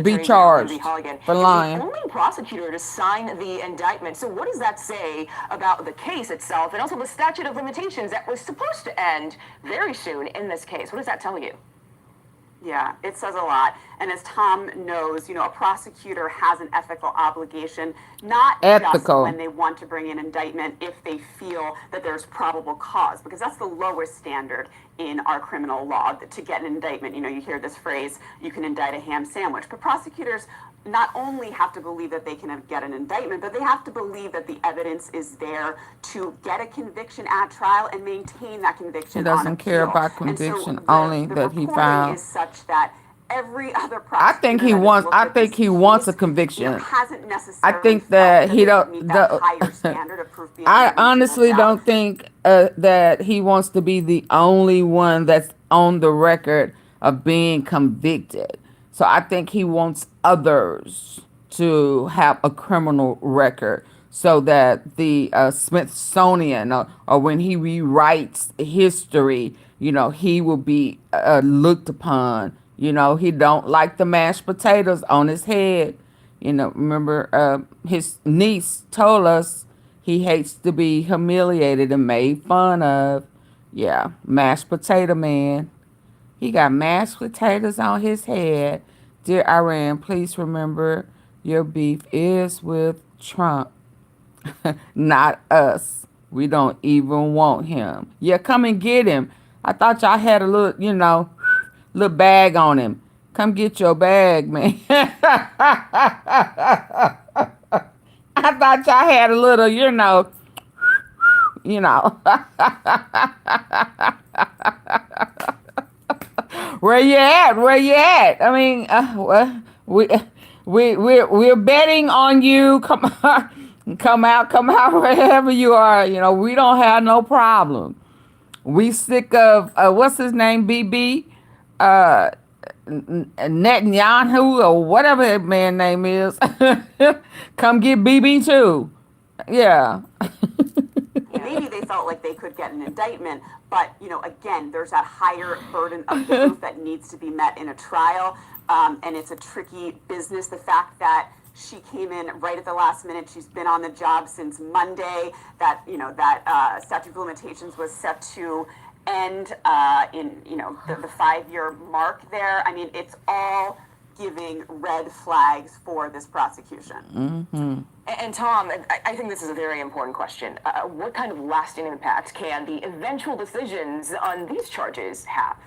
be charged for lying. the only prosecutor to sign the indictment. So what does that say about the case itself and also the statute of limitations that was supposed to end very soon in this case? What does that tell you? Yeah, it says a lot. And as Tom knows, a prosecutor has an ethical obligation, not just when they want to bring an indictment if they feel that there's probable cause, because that's the lowest standard in our criminal law to get an indictment. You hear this phrase, you can indict a ham sandwich. But prosecutors not only have to believe that they can get an indictment, but they have to believe that the evidence is there to get a conviction at trial and maintain that conviction. He doesn't care about conviction, only that he found. Is such that every other I think he wants. I think he wants a conviction. Hasn't necessarily I think that he don't. meet that higher standard of proof beyond I a honestly reasonable doubt. don't think that he wants to be the only one that's on the record of being convicted. So I think he wants others to have a criminal record so that the Smithsonian or when he rewrites history, he will be looked upon. He don't like the mashed potatoes on his head. Remember his niece told us he hates to be humiliated and made fun of. Yeah, mashed potato man. He got mashed potatoes on his head. Dear Iran, please remember your beef is with Trump, not us. We don't even want him. Yeah, come and get him. I thought y'all had a little, little bag on him. Come get your bag, man. I thought y'all had a little, Where you at? Where you at? I mean, we're betting on you. Come out wherever you are. We don't have no problem. We sick of what's his name, BB, Netanyahu or whatever that man's name is. Come get BB too. Yeah. Maybe they felt like they could get an indictment, but again, there's that higher burden of proof that needs to be met in a trial, and it's a tricky business. The fact that she came in right at the last minute, she's been on the job since Monday. That that statute of limitations was set to end in the 5-year mark there. I mean, it's all giving red flags for this prosecution. Mm-hmm. And Tom, I think this is a very important question. What kind of lasting impact can the eventual decisions on these charges have?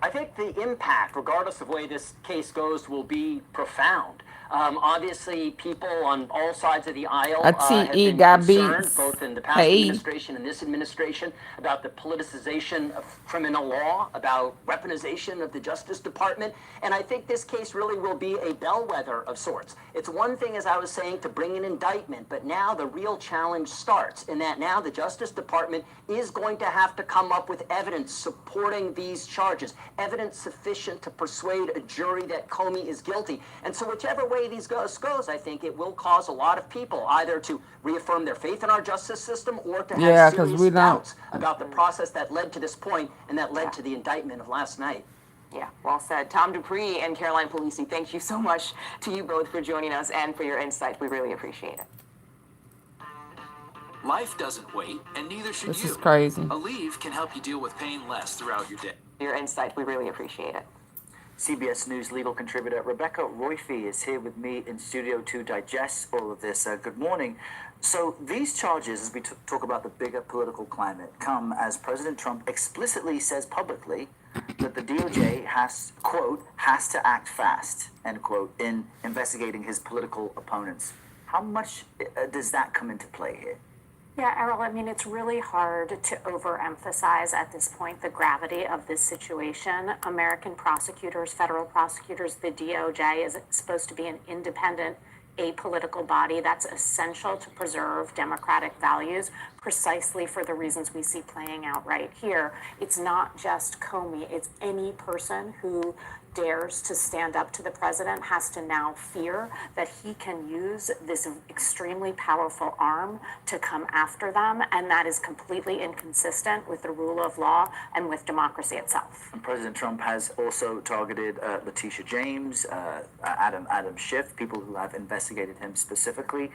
I think the impact, regardless of the way this case goes, will be profound. Obviously, people on all sides of the aisle have been concerned, both in the past administration and this administration, about the politicization of criminal law, about weaponization of the Justice Department. And I think this case really will be a bellwether of sorts. It's one thing, as I was saying, to bring an indictment, but now the real challenge starts in that now the Justice Department is going to have to come up with evidence supporting these charges, evidence sufficient to persuade a jury that Comey is guilty. And so whichever way these goes, I think it will cause a lot of people either to reaffirm their faith in our justice system or to have serious doubts about the process that led to this point and that led to the indictment of last night. Yeah, well said. Tom Dupree and Caroline Polisi, thank you so much to you both for joining us and for your insight. We really appreciate it. Life doesn't wait, and neither should you. This is crazy. Aleve can help you deal with pain less throughout your day. Your insight, we really appreciate it. CBS News legal contributor Rebecca Royfee is here with me in studio to digest all of this. Good morning. So these charges, as we talk about the bigger political climate, come as President Trump explicitly says publicly that the DOJ has to act fast, end quote, in investigating his political opponents. How much does that come into play here? Yeah, Errol, I mean, it's really hard to overemphasize at this point the gravity of this situation. American prosecutors, federal prosecutors, the DOJ is supposed to be an independent, apolitical body that's essential to preserve democratic values precisely for the reasons we see playing out right here. It's not just Comey, it's any person who dares to stand up to the president has to now fear that he can use this extremely powerful arm to come after them, and that is completely inconsistent with the rule of law and with democracy itself. And President Trump has also targeted Letitia James, Adam Schiff, people who have investigated him specifically.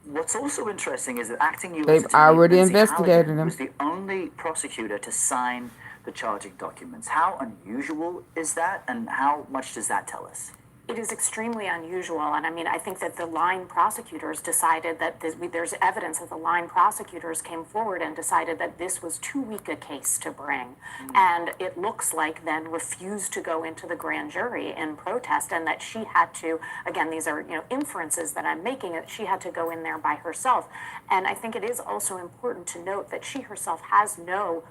What's also interesting is that acting U.S. They've already investigated him. Was the only prosecutor to sign the charging documents. How unusual is that, and how much does that tell us? It is extremely unusual, and I mean, I think that the line prosecutors decided that there's evidence that the line prosecutors came forward and decided that this was too weak a case to bring, and it looks like then refused to go into the grand jury in protest, and that she had to, again, these are inferences that I'm making, that she had to go in there by herself. And I think it is also important to note that she herself has no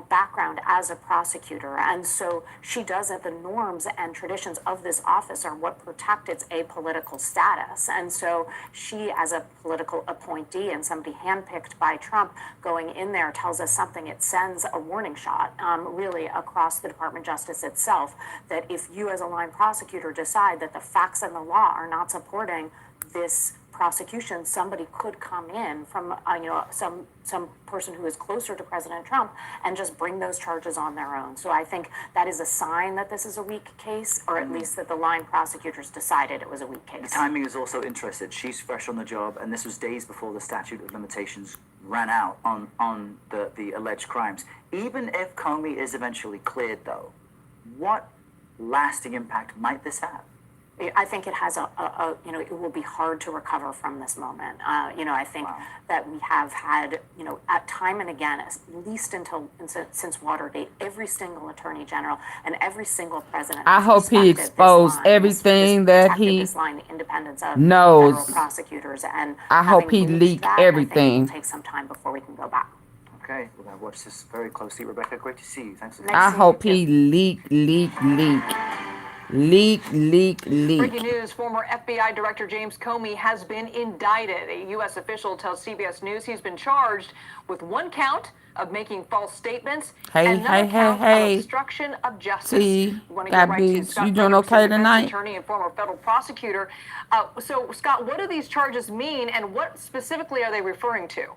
background as a prosecutor, and so she does that. The norms and traditions of this office are what protect its apolitical status, and so she, as a political appointee and somebody handpicked by Trump, going in there tells us something. It sends a warning shot really across the Department of Justice itself, that if you as a line prosecutor decide that the facts and the law are not supporting this prosecution, somebody could come in from some person who is closer to President Trump and just bring those charges on their own. So I think that is a sign that this is a weak case, or at least that the line prosecutors decided it was a weak case. The timing is also interesting. She's fresh on the job, and this was days before the statute of limitations ran out on the alleged crimes. Even if Comey is eventually cleared, though, what lasting impact might this have? I think it has it will be hard to recover from this moment. I think that we have had, at time and again, at least since Watergate, every single attorney general and every single president. I hope he exposed everything that he the independence of knows. Federal prosecutors, and I hope he leaked everything. I think it will take some time before we can go back. Okay, we're going to watch this very closely. Rebecca, great to see you. Thanks. I hope he leak. Breaking news, former FBI Director James Comey has been indicted. A U.S. official tells CBS News he's been charged with one count of making false statements and another count of obstruction of justice. See, you doing okay tonight? Attorney and former federal prosecutor. So, Scott, what do these charges mean, and what specifically are they referring to?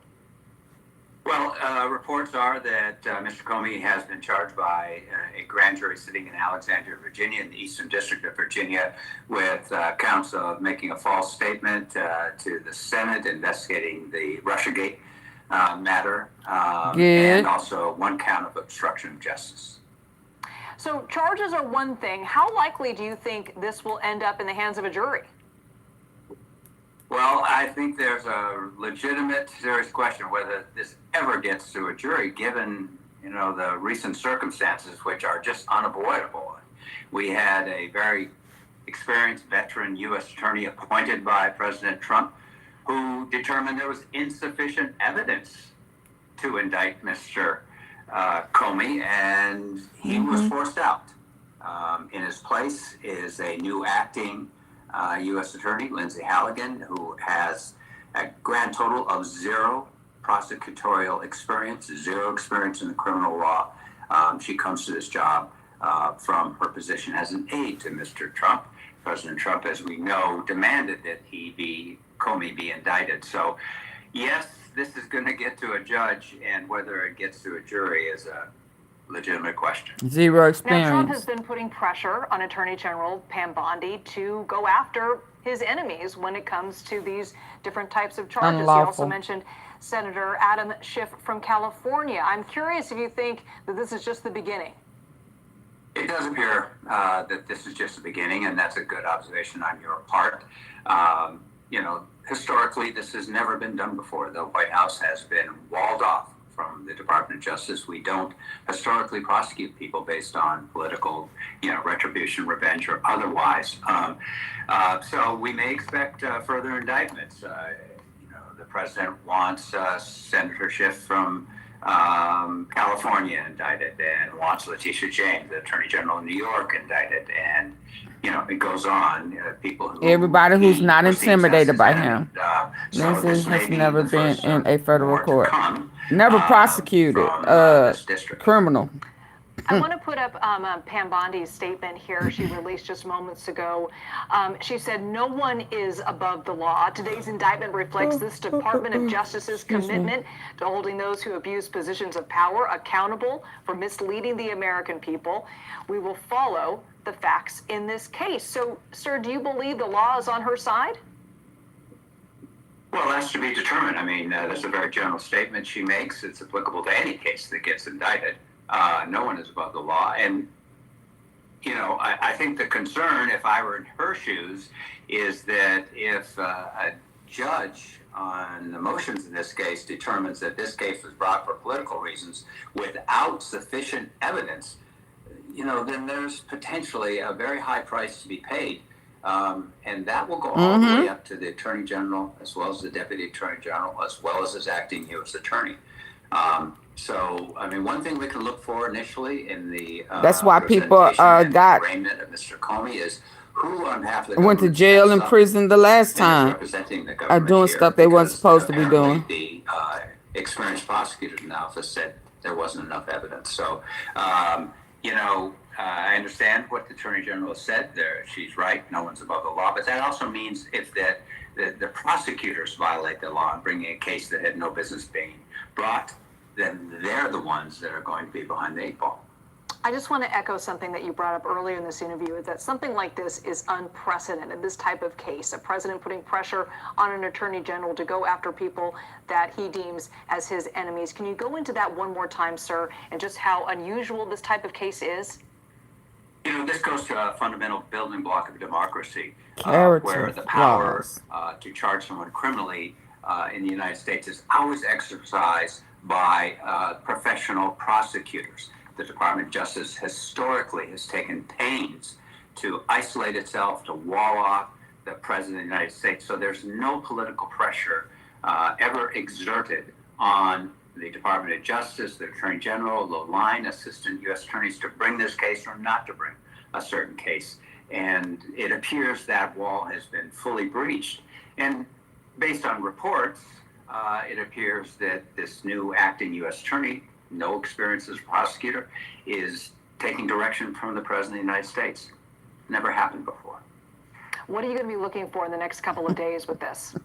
Well, reports are that Mr. Comey has been charged by a grand jury sitting in Alexandria, Virginia, in the Eastern District of Virginia, with counts of making a false statement to the Senate investigating the Russiagate matter, and also one count of obstruction of justice. So charges are one thing. How likely do you think this will end up in the hands of a jury? Well, I think there's a legitimate, serious question whether this ever gets to a jury, given, the recent circumstances, which are just unavoidable. We had a very experienced veteran U.S. attorney appointed by President Trump who determined there was insufficient evidence to indict Mr. Comey, and he was forced out. In his place is a new acting U.S. Attorney, Lindsay Halligan, who has a grand total of zero prosecutorial experience, zero experience in the criminal law. She comes to this job from her position as an aide to Mr. Trump. President Trump, as we know, demanded that Comey be indicted. So, yes, this is going to get to a judge, and whether it gets to a jury is a legitimate question. Zero experience. Now, Trump has been putting pressure on Attorney General Pam Bondi to go after his enemies when it comes to these different types of charges. Unlawful. He also mentioned Senator Adam Schiff from California. I'm curious if you think that this is just the beginning. It does appear that this is just the beginning, and that's a good observation on your part. Historically, this has never been done before. The White House has been walled off from the Department of Justice. We don't historically prosecute people based on political, retribution, revenge, or otherwise. So we may expect further indictments. The president wants Senator Schiff from California indicted, and wants Letitia James, the Attorney General of New York, indicted, and it goes on. People Everybody who's not intimidated by him. So Lindsay has never been in a federal court. Never prosecuted criminal. I want to put up Pam Bondi's statement here. She released just moments ago. She said, "No one is above the law. Today's indictment reflects this Department of Justice's commitment to holding those who abuse positions of power accountable for misleading the American people. We will follow the facts in this case." So, sir, do you believe the law is on her side? Well, that's to be determined. I mean, that's a very general statement she makes. It's applicable to any case that gets indicted. No one is above the law. And, I think the concern, if I were in her shoes, is that if a judge on the motions in this case determines that this case was brought for political reasons without sufficient evidence, then there's potentially a very high price to be paid. And that will go all the way up to the Attorney General, as well as the Deputy Attorney General, as well as his acting U.S. Attorney. So, one thing we can look for initially in the that's why people got arraignment of Mr. Comey is who on behalf of the went to jail and prison the last time are doing stuff they weren't supposed to be doing. The experienced prosecutors in the office said there wasn't enough evidence. So, I understand what the Attorney General said there. She's right. No one's above the law. But that also means if the prosecutors violate the law and bringing a case that had no business being brought, then they're the ones that are going to be behind the 8 ball. I just want to echo something that you brought up earlier in this interview, is that something like this is unprecedented, this type of case, a president putting pressure on an attorney general to go after people that he deems as his enemies. Can you go into that one more time, sir, and just how unusual this type of case is? This goes to a fundamental building block of democracy, where the power to charge someone criminally in the United States is always exercised by professional prosecutors. The Department of Justice historically has taken pains to isolate itself, to wall off the President of the United States. So there's no political pressure ever exerted on the Department of Justice, the Attorney General, the line assistant U.S. attorneys to bring this case or not to bring a certain case. And it appears that wall has been fully breached. And based on reports, it appears that this new acting U.S. attorney, no experience as a prosecutor, is taking direction from the President of the United States. Never happened before. What are you going to be looking for in the next couple of days with this?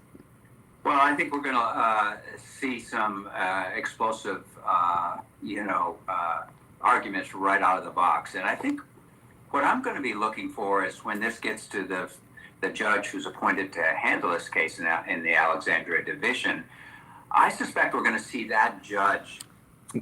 Well, I think we're going to see some explosive, arguments right out of the box. And I think what I'm going to be looking for is when this gets to the judge who's appointed to handle this case in the Alexandria Division, I suspect we're going to see that judge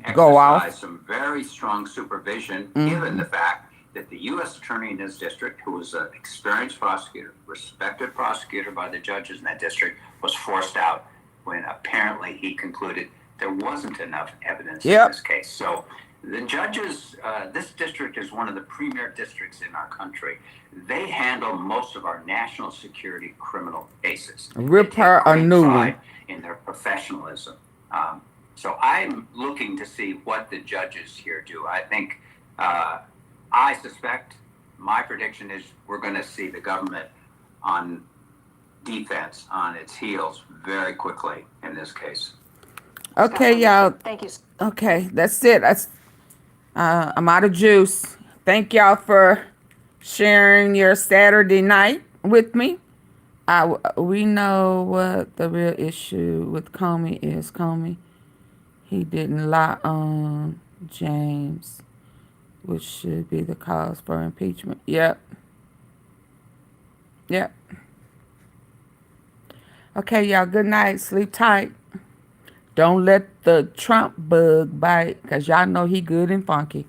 exercise some very strong supervision, given the fact that the U.S. attorney in his district, who was an experienced prosecutor, respected prosecutor by the judges in that district, was forced out when apparently he concluded there wasn't enough evidence in this case. So the judges, this district is one of the premier districts in our country. They handle most of our national security criminal cases. Rip her a new one. In their professionalism. So I'm looking to see what the judges here do. I think, I suspect, my prediction is we're going to see the government on defense, on its heels very quickly in this case. Okay, y'all. Thank you. Okay, that's it. I'm out of juice. Thank y'all for sharing your Saturday night with me. We know what the real issue with Comey is. Comey, he didn't lie on James, which should be the cause for impeachment. Yep. Okay, y'all, good night. Sleep tight. Don't let the Trump bug bite, because y'all know he good and funky.